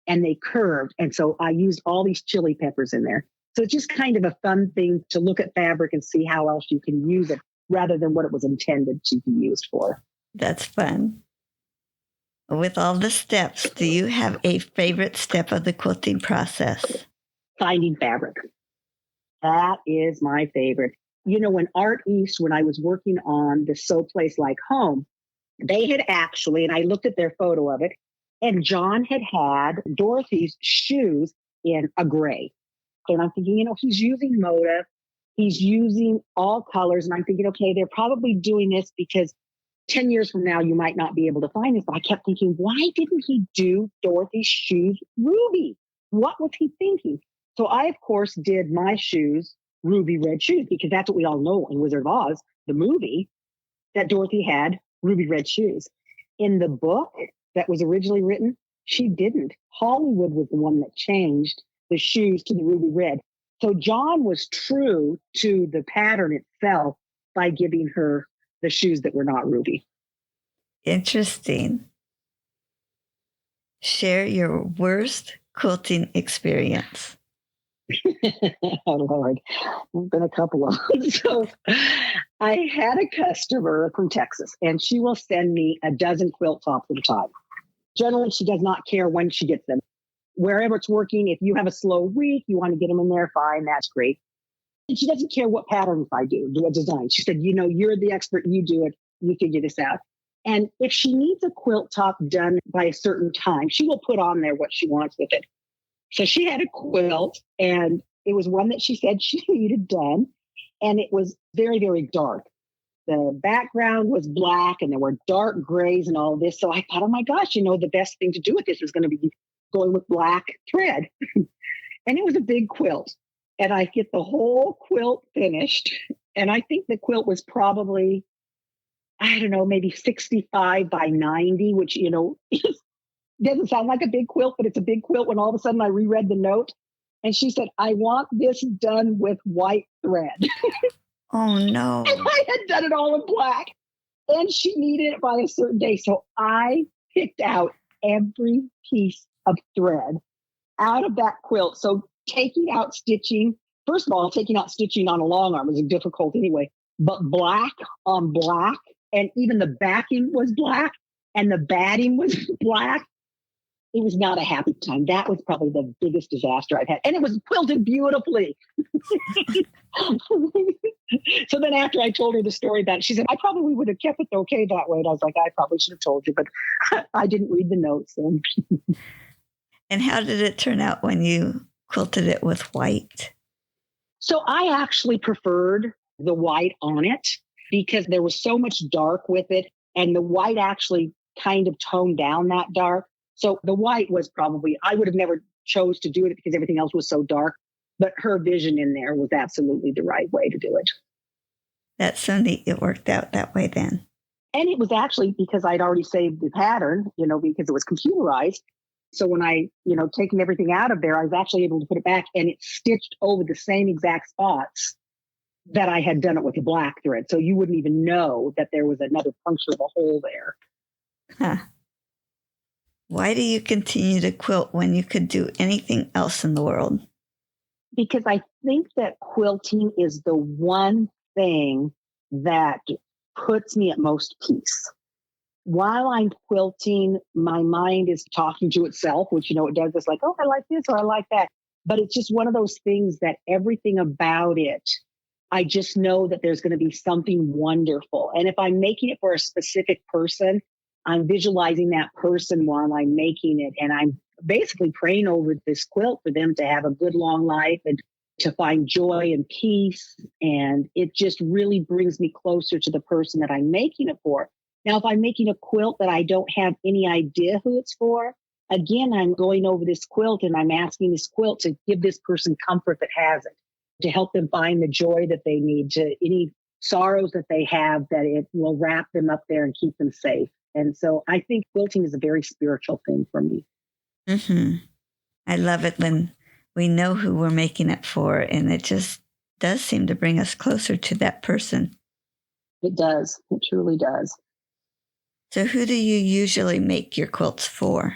And they curved. And so I used all these chili peppers in there. So it's just kind of a fun thing to look at fabric and see how else you can use it rather than what it was intended to be used for. That's fun. With all the steps, do you have a favorite step of the quilting process? Finding fabric. That is my favorite. When Art East, when I was working on the So Place Like Home, they had actually, and I looked at their photo of it, and John had Dorothy's shoes in a gray. And I'm thinking, he's using motif, he's using all colors. And I'm thinking, okay, they're probably doing this because 10 years from now, you might not be able to find this. But I kept thinking, why didn't he do Dorothy's shoes ruby? What was he thinking? So I, of course, did my shoes ruby red shoes because that's what we all know in Wizard of Oz, the movie, that Dorothy had ruby red shoes. In the book that was originally written, she didn't. Hollywood was the one that changed the shoes to the ruby red. So John was true to the pattern itself by giving her the shoes that were not ruby. Interesting. Share your worst quilting experience. Oh, Lord. There's been a couple of them. So I had a customer from Texas, and she will send me a dozen quilt tops at a time. Generally, she does not care when she gets them. Wherever it's working, if you have a slow week, you want to get them in there, fine, that's great. And she doesn't care what patterns I do a design. She said, you're the expert, you do it, you figure this out. And if she needs a quilt top done by a certain time, she will put on there what she wants with it. So she had a quilt, and it was one that she said she needed done, and it was very, very dark. The background was black, and there were dark grays and all of this. So I thought, oh my gosh, the best thing to do with this is going to be going with black thread. And it was a big quilt. And I get the whole quilt finished. And I think the quilt was probably, I don't know, maybe 65 by 90, which, doesn't sound like a big quilt, but it's a big quilt when all of a sudden I reread the note. And she said, I want this done with white thread. Oh, no. And I had done it all in black. And she needed it by a certain day. So I picked out every piece of thread out of that quilt. So taking out stitching, first of all, taking out stitching on a long arm was difficult anyway, but black on black, and even the backing was black and the batting was black. It was not a happy time. That was probably the biggest disaster I've had. And it was quilted beautifully. So then after I told her the story about it, she said, I probably would have kept it okay that way. And I was like, I probably should have told you, but I didn't read the notes. So. And how did it turn out when you quilted it with white? So I actually preferred the white on it because there was so much dark with it. And the white actually kind of toned down that dark. So the white was probably, I would have never chose to do it because everything else was so dark. But her vision in there was absolutely the right way to do it. That's so neat. It worked out that way then. And it was actually because I'd already saved the pattern, because it was computerized. So when I, taking everything out of there, I was actually able to put it back, and it stitched over the same exact spots that I had done it with the black thread. So you wouldn't even know that there was another puncture of a hole there. Huh. Why do you continue to quilt when you could do anything else in the world? Because I think that quilting is the one thing that puts me at most peace. While I'm quilting, my mind is talking to itself, which, it does. It's like, oh, I like this or I like that. But it's just one of those things that everything about it, I just know that there's going to be something wonderful. And if I'm making it for a specific person, I'm visualizing that person while I'm making it. And I'm basically praying over this quilt for them to have a good long life and to find joy and peace. And it just really brings me closer to the person that I'm making it for. Now, if I'm making a quilt that I don't have any idea who it's for, again, I'm going over this quilt and I'm asking this quilt to give this person comfort that has it, to help them find the joy that they need, to any sorrows that they have, that it will wrap them up there and keep them safe. And so I think quilting is a very spiritual thing for me. Mm-hmm. I love it when we know who we're making it for, and it just does seem to bring us closer to that person. It does. It truly does. So who do you usually make your quilts for?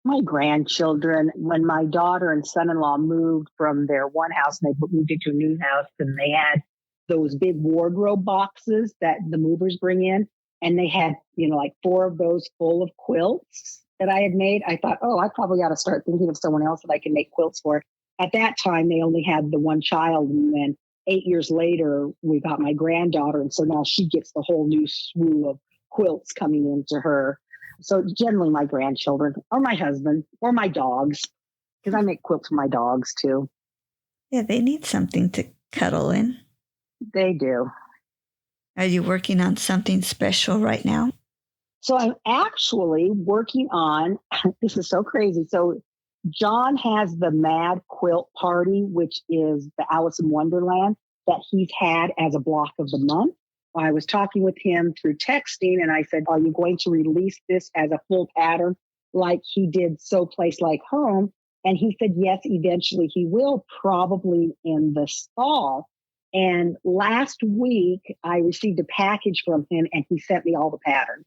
My grandchildren. When my daughter and son-in-law moved from their one house and they moved into a new house, and they had those big wardrobe boxes that the movers bring in. And they had, like 4 of those full of quilts that I had made. I thought, oh, I probably ought to start thinking of someone else that I can make quilts for. At that time, they only had the one child. And then 8 years later, we got my granddaughter. And so now she gets the whole new slew of quilts coming into her. So generally my grandchildren or my husband or my dogs, because I make quilts for my dogs too. Yeah, they need something to cuddle in. They do. Are you working on something special right now? So I'm actually working on, this is so crazy. So John has the Mad Quilt Party, which is the Alice in Wonderland that he's had as a block of the month. I was talking with him through texting and I said, are you going to release this as a full pattern like he did So Place Like Home? And he said, yes, eventually he will, probably in the fall. And last week I received a package from him and he sent me all the patterns.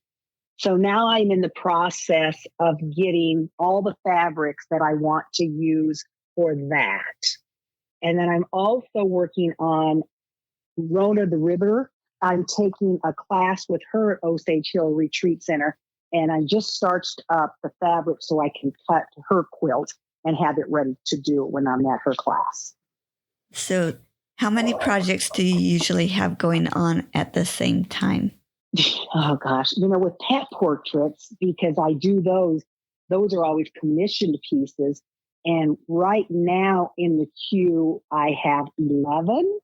So now I'm in the process of getting all the fabrics that I want to use for that. And then I'm also working on Rona the River. I'm taking a class with her at Osage Hill Retreat Center, and I just starched up the fabric so I can cut her quilt and have it ready to do when I'm at her class. So how many projects do you usually have going on at the same time? Oh gosh, with pet portraits, because I do those are always commissioned pieces. And right now in the queue, I have 11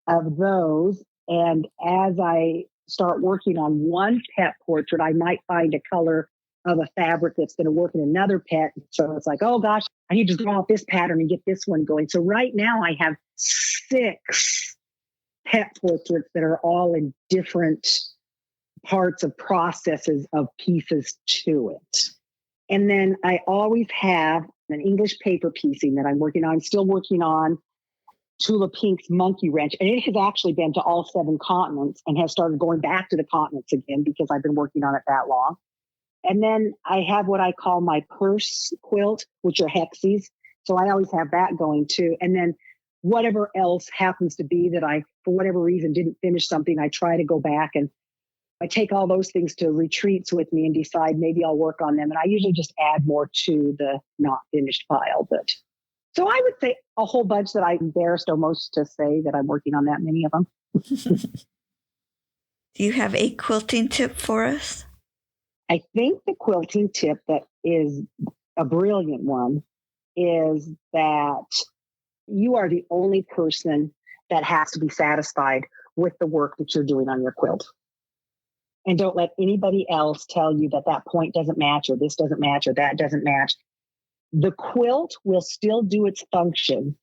of those. And as I start working on one pet portrait, I might find a color of a fabric that's going to work in another pet. So it's like, oh gosh, I need to draw out this pattern and get this one going. So right now I have 6 pet portraits that are all in different parts of processes of pieces to it. And then I always have an English paper piecing that I'm working on. I'm still working on Tula Pink's Monkey Wrench. And it has actually been to all 7 continents and has started going back to the continents again because I've been working on it that long. And then I have what I call my purse quilt, which are hexies. So I always have that going too. And then whatever else happens to be that I, for whatever reason, didn't finish something, I try to go back and I take all those things to retreats with me and decide maybe I'll work on them. And I usually just add more to the not finished pile. But so I would say a whole bunch that I'm embarrassed almost to say that I'm working on that many of them. Do you have a quilting tip for us? I think the quilting tip that is a brilliant one is that you are the only person that has to be satisfied with the work that you're doing on your quilt. And don't let anybody else tell you that that point doesn't match or this doesn't match or that doesn't match. The quilt will still do its function,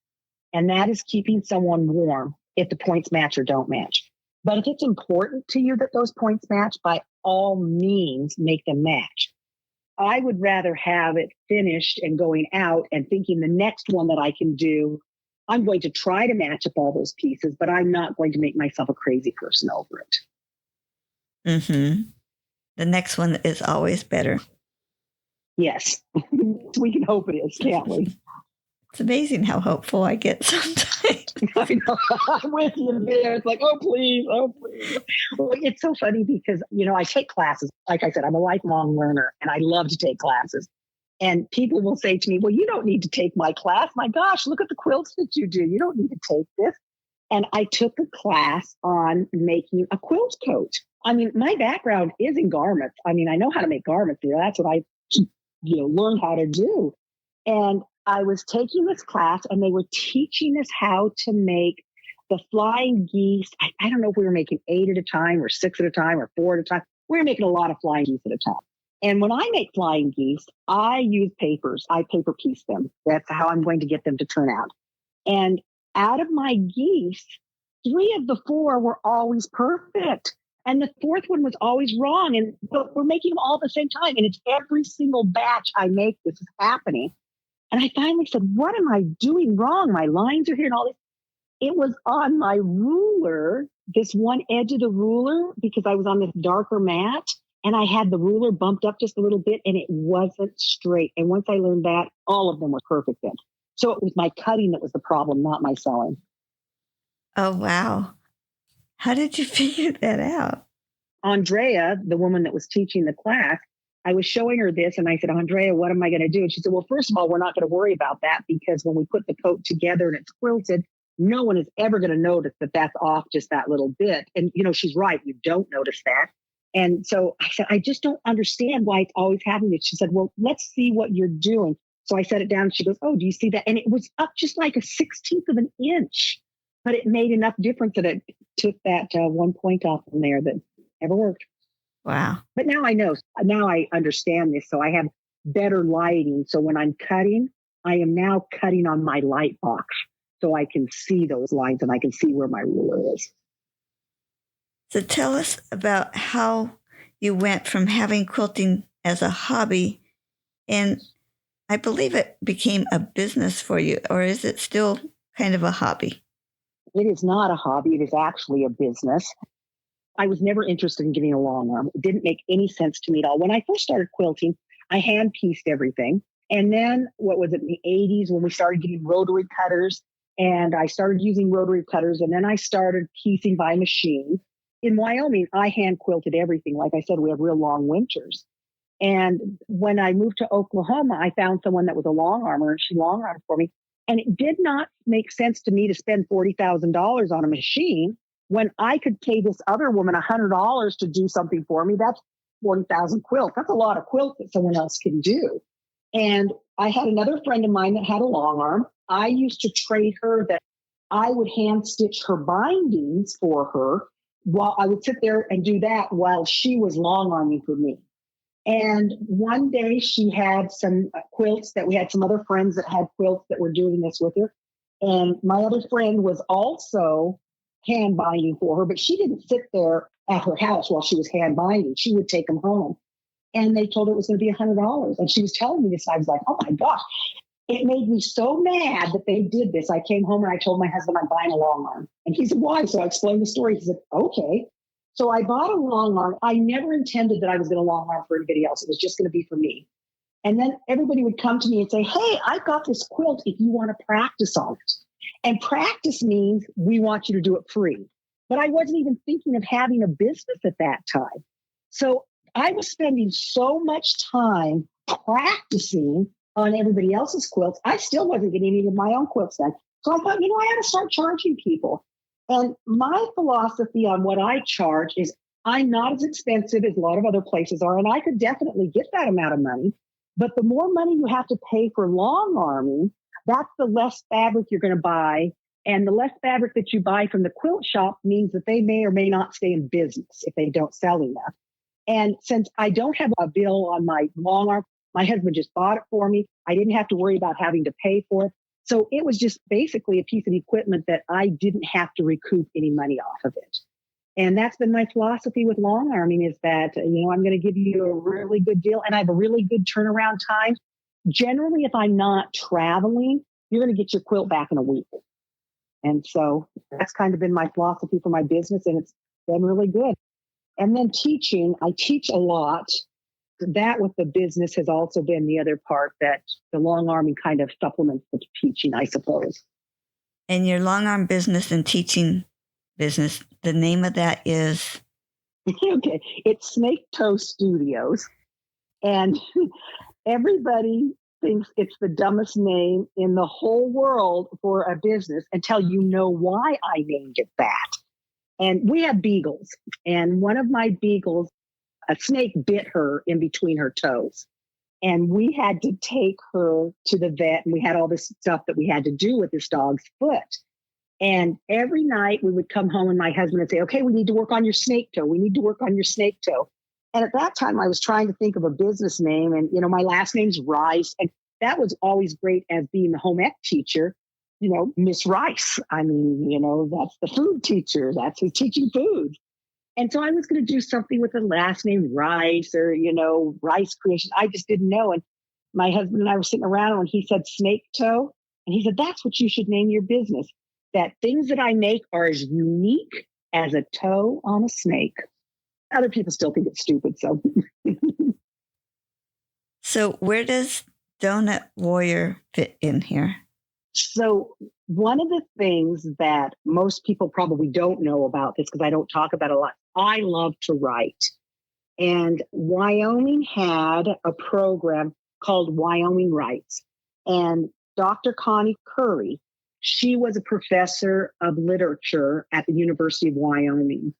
and that is keeping someone warm if the points match or don't match. But if it's important to you that those points match, by all means, make them match. I would rather have it finished and going out and thinking the next one that I can do, I'm going to try to match up all those pieces, but I'm not going to make myself a crazy person over it. Mm-hmm. The next one is always better. Yes. We can hope it is, can't we? It's amazing how hopeful I get sometimes. I know. I'm with you there. It's like, oh, please. Oh, please. Well, it's so funny because, I take classes. Like I said, I'm a lifelong learner and I love to take classes. And people will say to me, well, you don't need to take my class. My gosh, look at the quilts that you do. You don't need to take this. And I took a class on making a quilt coat. I mean, my background is in garments. I mean, I know how to make garments. That's what I, learned how to do. And I was taking this class and they were teaching us how to make the flying geese. I don't know if we were making 8 at a time or 6 at a time or 4 at a time. We were making a lot of flying geese at a time. And when I make flying geese, I use papers. I paper piece them. That's how I'm going to get them to turn out. And out of my geese, 3 of the 4 were always perfect. And the 4th one was always wrong. And but we're making them all at the same time. And it's every single batch I make, this is happening. And I finally said, what am I doing wrong? My lines are here and all this. It was on my ruler, this one edge of the ruler, because I was on this darker mat. And I had the ruler bumped up just a little bit and it wasn't straight. And once I learned that, all of them were perfect then. So it was my cutting that was the problem, not my sewing. Oh, wow. How did you figure that out? Andrea, the woman that was teaching the class, I was showing her this and I said, Andrea, what am I going to do? And she said, well, first of all, we're not going to worry about that because when we put the coat together and it's quilted, no one is ever going to notice that that's off just that little bit. And, she's right. You don't notice that. And so I said, I just don't understand why it's always happening. She said, well, let's see what you're doing. So I set it down and she goes, oh, do you see that? And it was up just like a 16th of an inch, but it made enough difference that it took that 1 point off from there that never worked. Wow. But now I know, now I understand this. So I have better lighting. So when I'm cutting, I am now cutting on my light box so I can see those lines and I can see where my ruler is. So tell us about how you went from having quilting as a hobby, and I believe it became a business for you, or is it still kind of a hobby? It is not a hobby. It is actually a business. I was never interested in getting a long arm. It didn't make any sense to me at all. When I first started quilting, I hand pieced everything. And then what was it in the 80s when we started getting rotary cutters, and I started using rotary cutters, and then I started piecing by machine. In Wyoming, I hand quilted everything. Like I said, we have real long winters. And when I moved to Oklahoma, I found someone that was a long armer, and she long armed for me. And it did not make sense to me to spend $40,000 on a machine when I could pay this other woman $100 to do something for me. That's 40,000 quilts. That's a lot of quilts that someone else can do. And I had another friend of mine that had a long arm. I used to trade her that I would hand stitch her bindings for her while I would sit there and do that while she was long arming for me. And one day she had some quilts that we had some other friends that had quilts that were doing this with her. And my other friend was also hand binding for her, but she didn't sit there at her house while she was hand binding. She would take them home. And they told her it was going to be $100. And she was telling me this. I was like, oh my gosh. It made me so mad that they did this. I came home and I told my husband I'm buying a long arm. And he said, why? So I explained the story. He said, okay. So I bought a long arm. I never intended that I was going to long arm for anybody else. It was just going to be for me. And then everybody would come to me and say, hey, I got this quilt if you want to practice on it. And practice means we want you to do it free. But I wasn't even thinking of having a business at that time. So I was spending so much time practicing on everybody else's quilts. I still wasn't getting any of my own quilts done. So I thought, I had to start charging people. And my philosophy on what I charge is I'm not as expensive as a lot of other places are, and I could definitely get that amount of money. But the more money you have to pay for long arming, that's the less fabric you're going to buy. And the less fabric that you buy from the quilt shop means that they may or may not stay in business if they don't sell enough. And since I don't have a bill on my long arm, my husband just bought it for me. I didn't have to worry about having to pay for it. So it was just basically a piece of equipment that I didn't have to recoup any money off of it. And that's been my philosophy with long arming is that, I'm going to give you a really good deal and I have a really good turnaround time. Generally, if I'm not traveling, you're going to get your quilt back in a week. And so that's kind of been my philosophy for my business, and it's been really good. And then teaching, I teach a lot. That with the business has also been the other part that the long arming kind of supplements the teaching, I suppose. And your long arm business and teaching business, the name of that is? Okay, it's Snake Toe Studios. And everybody thinks it's the dumbest name in the whole world for a business until you know why I named it that. And we have beagles. And one of my beagles, a snake bit her in between her toes. And we had to take her to the vet, and we had all this stuff that we had to do with this dog's foot. And every night we would come home and my husband would say, okay, we need to work on your snake toe. We need to work on your snake toe. And at that time I was trying to think of a business name, and, my last name's Rice. And that was always great as being the home ec teacher, Miss Rice. I mean, that's the food teacher. That's who's teaching food. And so I was going to do something with the last name Rice or, Rice Creation. I just didn't know. And my husband and I were sitting around when he said snake toe. And he said, that's what you should name your business. That things that I make are as unique as a toe on a snake. Other people still think it's stupid. So where does Donut Warrior fit in here? So One of the things that most people probably don't know about this, because I don't talk about it a lot, I love to write. And Wyoming had a program called Wyoming Writes. And Dr. Connie Curry, she was a professor of literature at the University of Wyoming.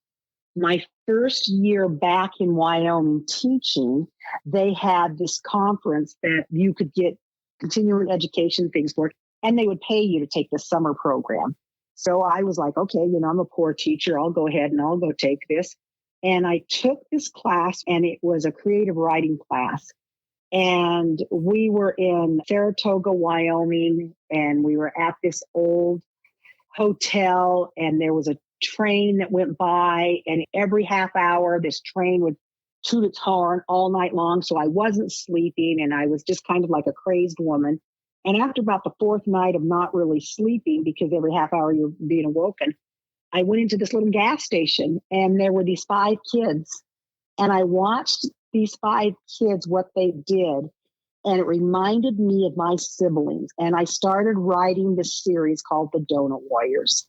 My first year back in Wyoming teaching, they had this conference that you could get continuing education things for, and they would pay you to take the summer program. So I was like, okay, I'm a poor teacher. I'll go ahead and I'll go take this. And I took this class, and it was a creative writing class. And we were in Saratoga, Wyoming, and we were at this old hotel, and there was a train that went by, and every half hour, this train would toot its horn all night long. So I wasn't sleeping, and I was just kind of like a crazed woman. And after about the fourth night of not really sleeping, because every half hour you're being awoken, I went into this little gas station, and there were these 5 kids. And I watched these 5 kids, what they did. And it reminded me of my siblings. And I started writing this series called The Donut Warriors.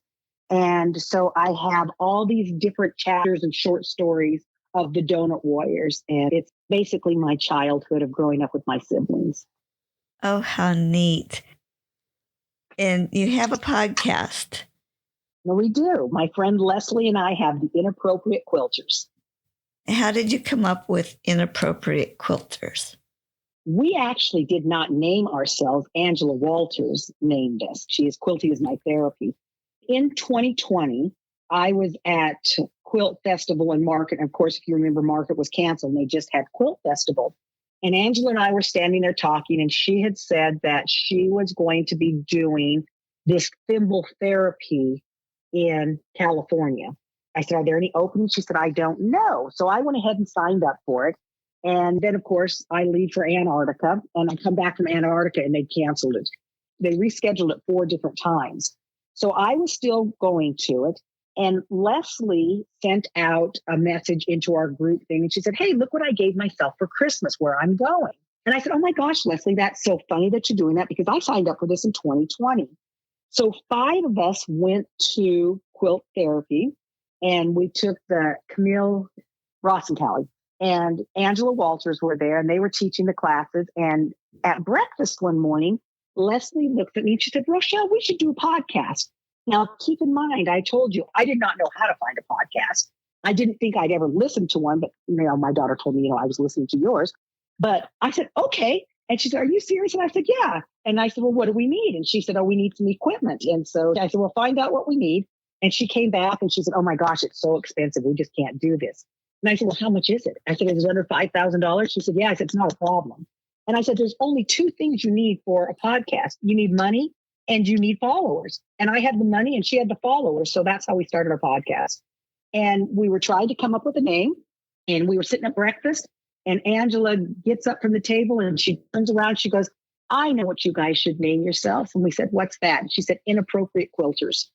And so I have all these different chapters and short stories of the Donut Warriors. And it's basically my childhood of growing up with my siblings. Oh, how neat. And you have a podcast. No, we do. My friend Leslie and I have the Inappropriate Quilters. How did you come up with Inappropriate Quilters? We actually did not name ourselves. Angela Walters named us. Quilting is my therapy. In 2020, I was at Quilt Festival in Market. And of course, if you remember, Market was canceled, and they just had Quilt Festival. And Angela and I were standing there talking, and she had said that she was going to be doing this thimble therapy in California. I said, are there any openings? She said, I don't know. So I went ahead and signed up for it. And then, of course, I leave for Antarctica, and I come back from Antarctica, and they canceled it. They rescheduled it 4 different times. So I was still going to it. And Leslie sent out a message into our group thing. And she said, hey, look what I gave myself for Christmas, where I'm going. And I said, oh my gosh, Leslie, that's so funny that you're doing that, because I signed up for this in 2020. So 5 of us went to quilt therapy, and we took the Camille Rossenthaler and Angela Walters were there, and they were teaching the classes. And at breakfast one morning, Leslie looked at me and she said, Rochelle, we should do a podcast. Now, keep in mind, I told you, I did not know how to find a podcast. I didn't think I'd ever listened to one, but my daughter told me, I was listening to yours. But I said, okay. And she said, are you serious? And I said, yeah. And I said, well, what do we need? And she said, oh, we need some equipment. And so I said, well, find out what we need. And she came back and she said, oh my gosh, it's so expensive. We just can't do this. And I said, well, how much is it? I said, is it under $5,000? She said, yeah. I said, it's not a problem. And I said, there's only 2 things you need for a podcast. You need money and you need followers. And I had the money and she had the followers. So that's how we started our podcast. And we were trying to come up with a name, and we were sitting at breakfast, and Angela gets up from the table and she turns around. She goes, I know what you guys should name yourselves. And we said, what's that? And she said, Inappropriate Quilters.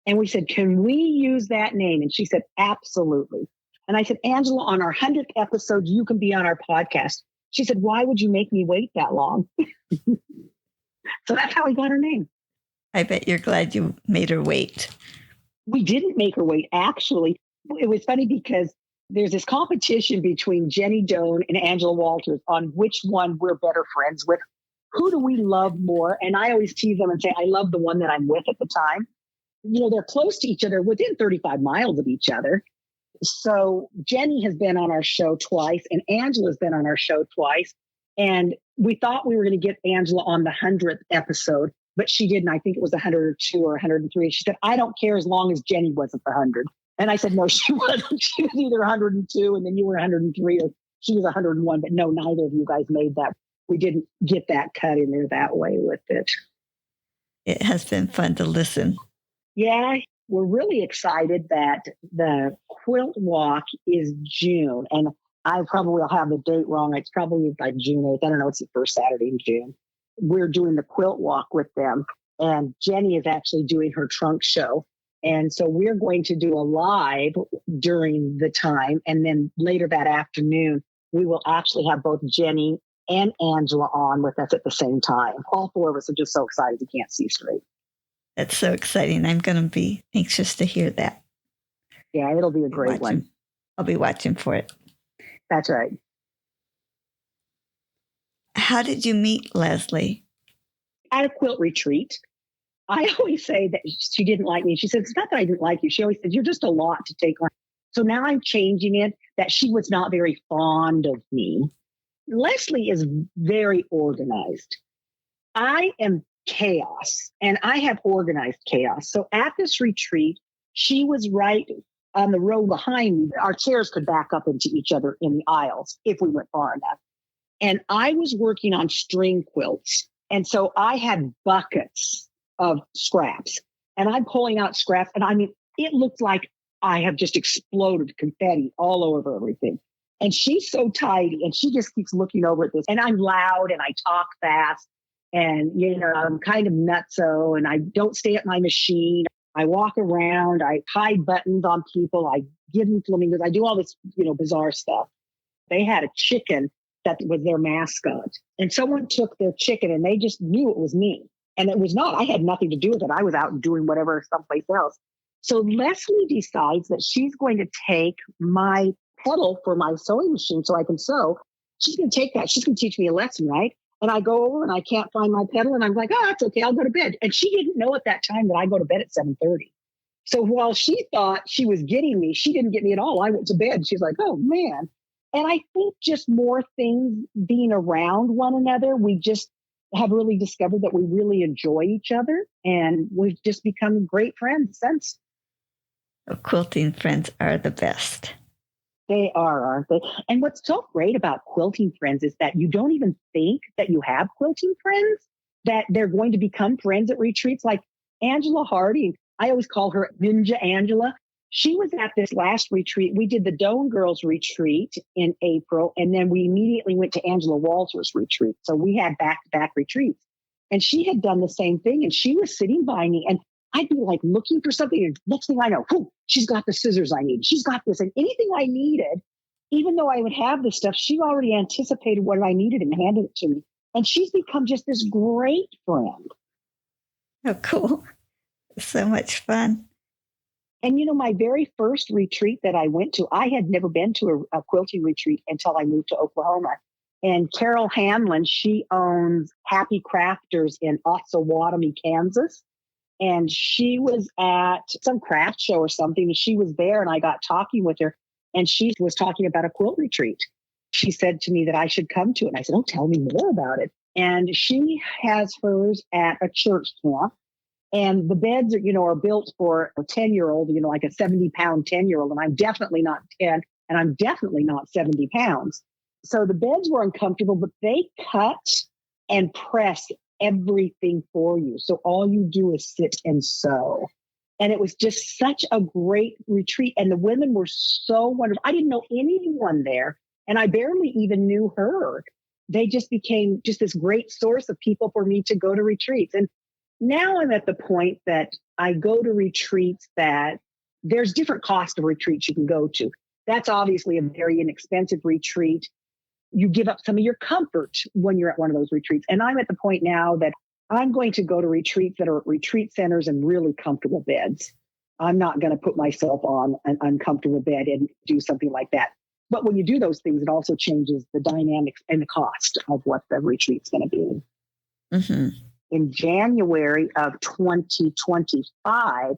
And we said, can we use that name? And she said, absolutely. And I said, Angela, on our 100th episode, you can be on our podcast. She said, why would you make me wait that long? So that's how we got her name. I bet you're glad you made her wait. We didn't make her wait. Actually, it was funny because there's this competition between Jenny Doan and Angela Walters on which one we're better friends with. Who do we love more? And I always tease them and say, I love the one that I'm with at the time. They're close to each other, within 35 miles of each other. So Jenny has been on our show twice, and Angela's been on our show twice. And we thought we were going to get Angela on the 100th episode, but she didn't. I think it was 102 or 103. She said, I don't care as long as Jenny wasn't the 100. And I said, no, she wasn't. She was either 102 and then you were 103, or she was 101. But no, neither of you guys made that. We didn't get that cut in there that way with it. It has been fun to listen. Yeah, we're really excited that the Quilt Walk is June. And I probably will have the date wrong. It's probably like June 8th. I don't know. It's the first Saturday in June. We're doing the Quilt Walk with them. And Jenny is actually doing her trunk show. And so we're going to do a live during the time. And then later that afternoon, we will actually have both Jenny and Angela on with us at the same time. All 4 of us are just so excited we can't see straight. That's so exciting. I'm going to be anxious to hear that. Yeah, it'll be a great one. I'll be watching for it. That's right. How did you meet Leslie? At a quilt retreat. I always say that she didn't like me. She said, it's not that I didn't like you. She always said, you're just a lot to take on. So now I'm changing it that she was not very fond of me. Leslie is very organized. I am chaos, and I have organized chaos. So at this retreat, she was right on the row behind me. Our chairs could back up into each other in the aisles if we went far enough. And I was working on string quilts. And so I had buckets of scraps, and I'm pulling out scraps. And I mean, it looked like I have just exploded confetti all over everything. And she's so tidy, and she just keeps looking over at this. And I'm loud, and I talk fast, and, I'm kind of nutso, and I don't stay at my machine. I walk around, I hide buttons on people, I give them flamingos, I do all this, bizarre stuff. They had a chicken that was their mascot, and someone took their chicken, and they just knew it was me. And it was not. I had nothing to do with it. I was out doing whatever someplace else. So Leslie decides that she's going to take my pedal for my sewing machine so I can sew. She's going to take that. She's going to teach me a lesson, right? And I go over and I can't find my pedal. And I'm like, oh, that's okay. I'll go to bed. And she didn't know at that time that I go to bed at 7:30. So while she thought she was getting me, she didn't get me at all. I went to bed. She's like, oh, man. And I think just more things being around one another, we just have really discovered that we really enjoy each other. And we've just become great friends since. Quilting friends are the best. They are, aren't they? And what's so great about quilting friends is that you don't even think that you have quilting friends, that they're going to become friends at retreats. Like Angela Hardy, I always call her Ninja Angela. She was at this last retreat. We did the Doan Girls retreat in April, and then we immediately went to Angela Walter's retreat. So we had back-to-back retreats. And she had done the same thing, and she was sitting by me, and I'd be like looking for something, and next thing I know, she's got the scissors I need. She's got this, and anything I needed, even though I would have this stuff, she already anticipated what I needed and handed it to me. And she's become just this great friend. Oh, cool. So much fun. And, my very first retreat that I went to, I had never been to a quilting retreat until I moved to Oklahoma. And Carol Hanlon, she owns Happy Crafters in Osawatomie, Kansas. And she was at some craft show or something. And she was there, and I got talking with her. And she was talking about a quilt retreat. She said to me that I should come to it. And I said, oh, tell me more about it. And she has hers at a church camp. And the beds are built for a 10-year-old, like a 70-pound 10-year-old. And I'm definitely not 10, and I'm definitely not 70 pounds. So the beds were uncomfortable, but they cut and press everything for you. So all you do is sit and sew. And it was just such a great retreat. And the women were so wonderful. I didn't know anyone there, and I barely even knew her. They just became just this great source of people for me to go to retreats. And now I'm at the point that I go to retreats that there's different cost of retreats you can go to. That's obviously a very inexpensive retreat. You give up some of your comfort when you're at one of those retreats. And I'm at the point now that I'm going to go to retreats that are at retreat centers and really comfortable beds. I'm not going to put myself on an uncomfortable bed and do something like that. But when you do those things, it also changes the dynamics and the cost of what the retreat's going to be. Mm-hmm. In January of 2025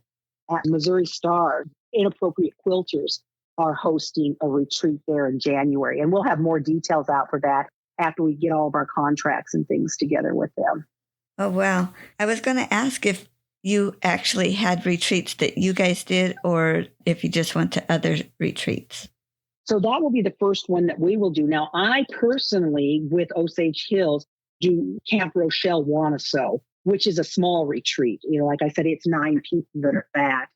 at Missouri Star, Inappropriate Quilters are hosting a retreat there in January. And we'll have more details out for that after we get all of our contracts and things together with them. Oh, wow. I was going to ask if you actually had retreats that you guys did, or if you just went to other retreats. So that will be the first one that we will do. Now, I personally, with Osage Hills, do Camp Rochelle Wanna Sew, which is a small retreat. Like I said, it's 9 people that are at.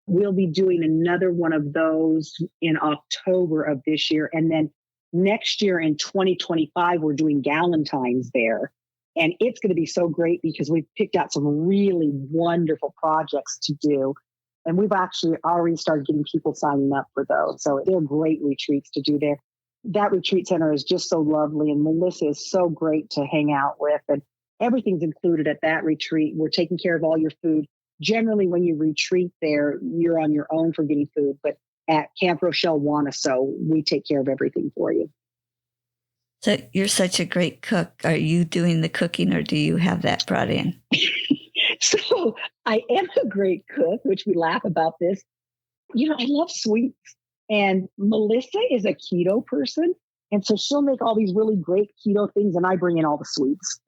We'll be doing another one of those in October of this year. And then next year in 2025, we're doing Galentine's there. And it's going to be so great because we've picked out some really wonderful projects to do. And we've actually already started getting people signing up for those. So they're great retreats to do there. That retreat center is just so lovely. And Melissa is so great to hang out with. And everything's included at that retreat. We're taking care of all your food. generally when you retreat there, you're on your own for getting food. But at Camp Rochelle Wannaso, we take care of everything for you. So you're such a great cook. Are you doing the cooking or do you have that brought in? So I am a great cook, which we laugh about this. I love sweets. And Melissa is a keto person. And so she'll make all these really great keto things, and I bring in all the sweets.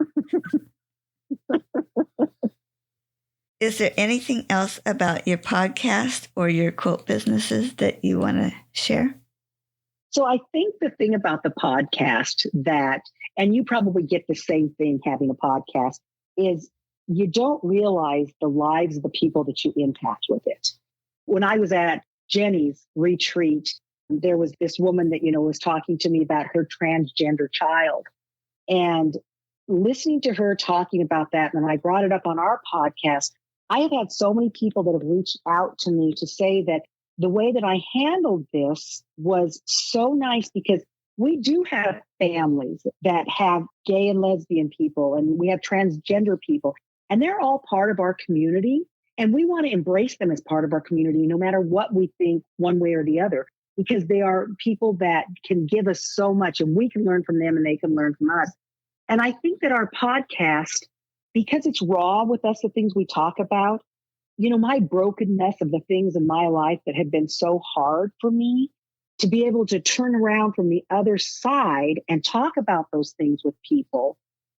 Is there anything else about your podcast or your quilt businesses that you want to share? So I think the thing about the podcast and you probably get the same thing having a podcast, is you don't realize the lives of the people that you impact with it. When I was at Jenny's retreat, there was this woman that, was talking to me about her transgender child. And listening to her talking about that, and I brought it up on our podcast, I have had so many people that have reached out to me to say that the way that I handled this was so nice, because we do have families that have gay and lesbian people, and we have transgender people, and they're all part of our community. And we want to embrace them as part of our community, no matter what we think one way or the other, because they are people that can give us so much, and we can learn from them and they can learn from us. And I think that our podcast, because it's raw with us, the things we talk about, my brokenness of the things in my life that have been so hard for me, to be able to turn around from the other side and talk about those things with people.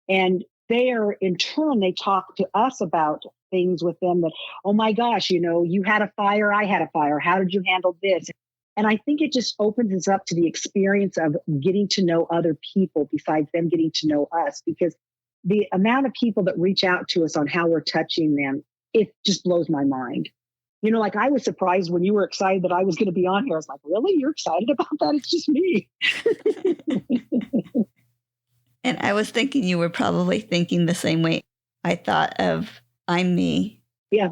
And in turn, they talk to us about things with them that, oh my gosh, you had a fire, I had a fire. How did you handle this? And I think it just opens us up to the experience of getting to know other people besides them getting to know us, because the amount of people that reach out to us on how we're touching them, it just blows my mind. Like I was surprised when you were excited that I was going to be on here. I was like, really? You're excited about that? It's just me. And I was thinking you were probably thinking the same way I thought of I'm me. Yeah.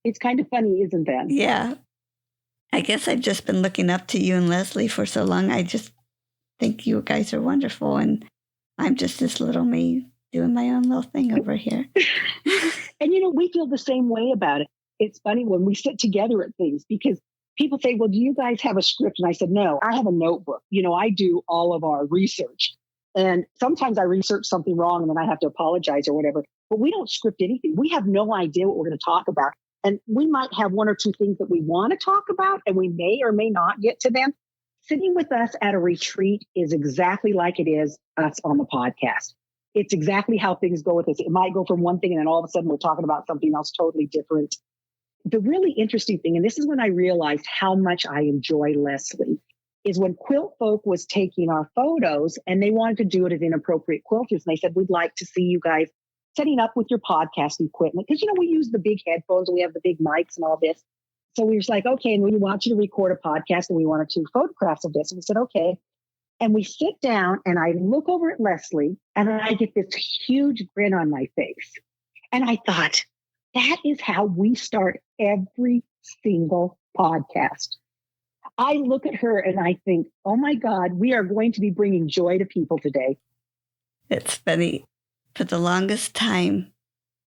It's kind of funny, isn't that? Yeah. I guess I've just been looking up to you and Leslie for so long. I just think you guys are wonderful. And I'm just this little me doing my own little thing over here. And, we feel the same way about it. It's funny when we sit together at things, because people say, well, do you guys have a script? And I said, no, I have a notebook. I do all of our research. And sometimes I research something wrong and then I have to apologize or whatever. But we don't script anything. We have no idea what we're going to talk about. And we might have one or two things that we want to talk about, and we may or may not get to them. Sitting with us at a retreat is exactly like it is us on the podcast. It's exactly how things go with us. It might go from one thing and then all of a sudden we're talking about something else totally different. The really interesting thing, and this is when I realized how much I enjoy Leslie, is when Quilt Folk was taking our photos and they wanted to do it at Inappropriate Quilters. And they said, we'd like to see you guys setting up with your podcast equipment. Because, we use the big headphones and we have the big mics and all this. So we was like, okay, and we want you to record a podcast and we wanted 2 photographs of this. And we said, okay. And we sit down and I look over at Leslie and I get this huge grin on my face. And I thought, that is how we start every single podcast. I look at her and I think, oh my God, we are going to be bringing joy to people today. It's funny. For the longest time,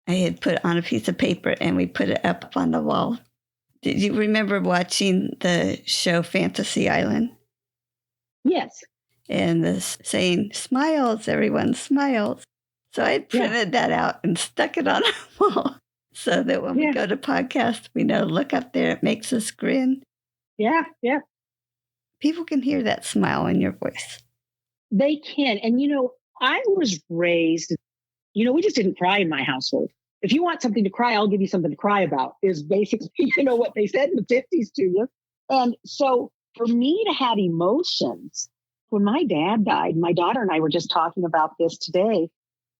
I had put on a piece of paper and we put it up on the wall. Did you remember watching the show Fantasy Island? Yes. And the saying, smiles, everyone smiles. So I printed that out and stuck it on our wall so that when we go to podcast, we know, look up there, it makes us grin. Yeah, yeah. People can hear that smile in your voice. They can. And, I was raised, we just didn't cry in my household. If you want something to cry, I'll give you something to cry about, is basically, what they said in the 50s to you. And so for me to have emotions, when my dad died, my daughter and I were just talking about this today.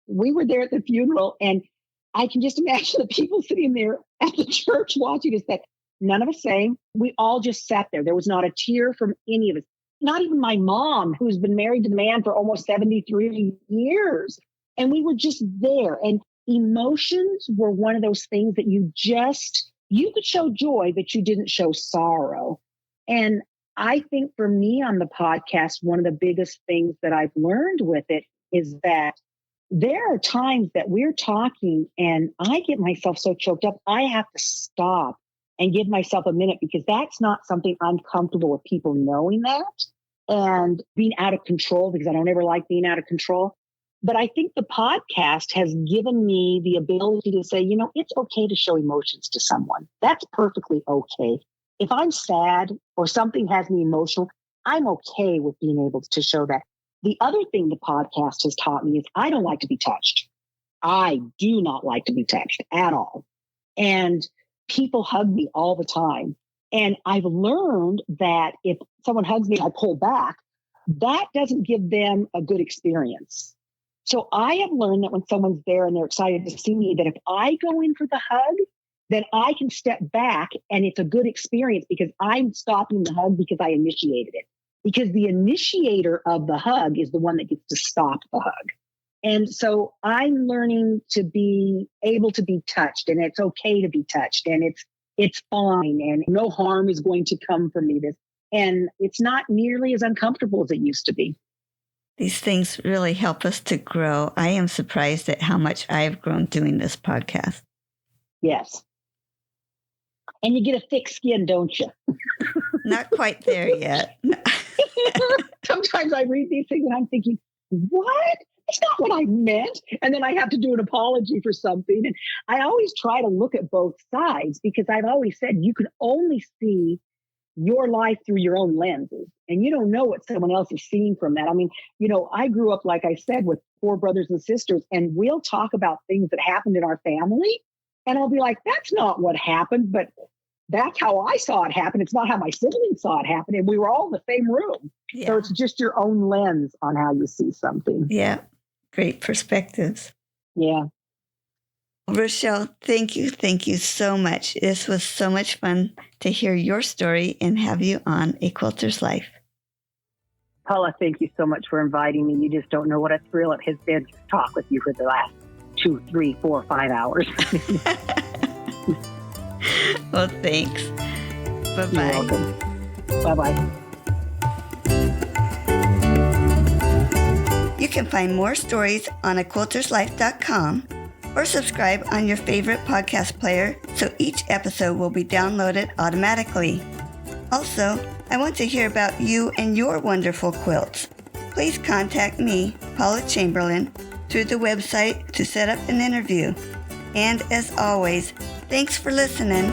We were there at the funeral, and I can just imagine the people sitting there at the church watching us, that none of us sang. We all just sat there. There was not a tear from any of us. Not even my mom, who's been married to the man for almost 73 years. And we were just there. And emotions were one of those things that you could show joy, but you didn't show sorrow. And I think for me on the podcast, one of the biggest things that I've learned with it is that there are times that we're talking and I get myself so choked up, I have to stop and give myself a minute because that's not something I'm comfortable with people knowing that and being out of control because I don't ever like being out of control. But I think the podcast has given me the ability to say, it's okay to show emotions to someone. That's perfectly okay. If I'm sad or something has me emotional, I'm okay with being able to show that. The other thing the podcast has taught me is I don't like to be touched. I do not like to be touched at all. And people hug me all the time. And I've learned that if someone hugs me, I pull back, that doesn't give them a good experience. So I have learned that when someone's there and they're excited to see me, that if I go in for the hug, then I can step back and it's a good experience because I'm stopping the hug because I initiated it. Because the initiator of the hug is the one that gets to stop the hug. And so I'm learning to be able to be touched, and it's okay to be touched, and it's fine, and no harm is going to come from me. And it's not nearly as uncomfortable as it used to be. These things really help us to grow. I am surprised at how much I've grown doing this podcast. Yes. And you get a thick skin, don't you? Not quite there yet. Sometimes I read these things and I'm thinking, what? That's not what I meant. And then I have to do an apology for something. And I always try to look at both sides because I've always said you can only see your life through your own lenses. And you don't know what someone else is seeing from that. I mean, I grew up, like I said, with 4 brothers and sisters, and we'll talk about things that happened in our family. And I'll be like, that's not what happened, but that's how I saw it happen. It's not how my siblings saw it happen. And we were all in the same room. Yeah. So it's just your own lens on how you see something. Yeah. Great perspectives. Yeah. Rochelle, thank you. Thank you so much. This was so much fun to hear your story and have you on A Quilter's Life. Paula, thank you so much for inviting me. You just don't know what a thrill it has been to talk with you for the last 2, 3, 4, 5 hours. Well, thanks. Bye-bye. You're welcome. Bye-bye. You can find more stories on aquilterslife.com or subscribe on your favorite podcast player so each episode will be downloaded automatically. Also, I want to hear about you and your wonderful quilts. Please contact me, Paula Chamberlain, through the website to set up an interview. And as always, thanks for listening.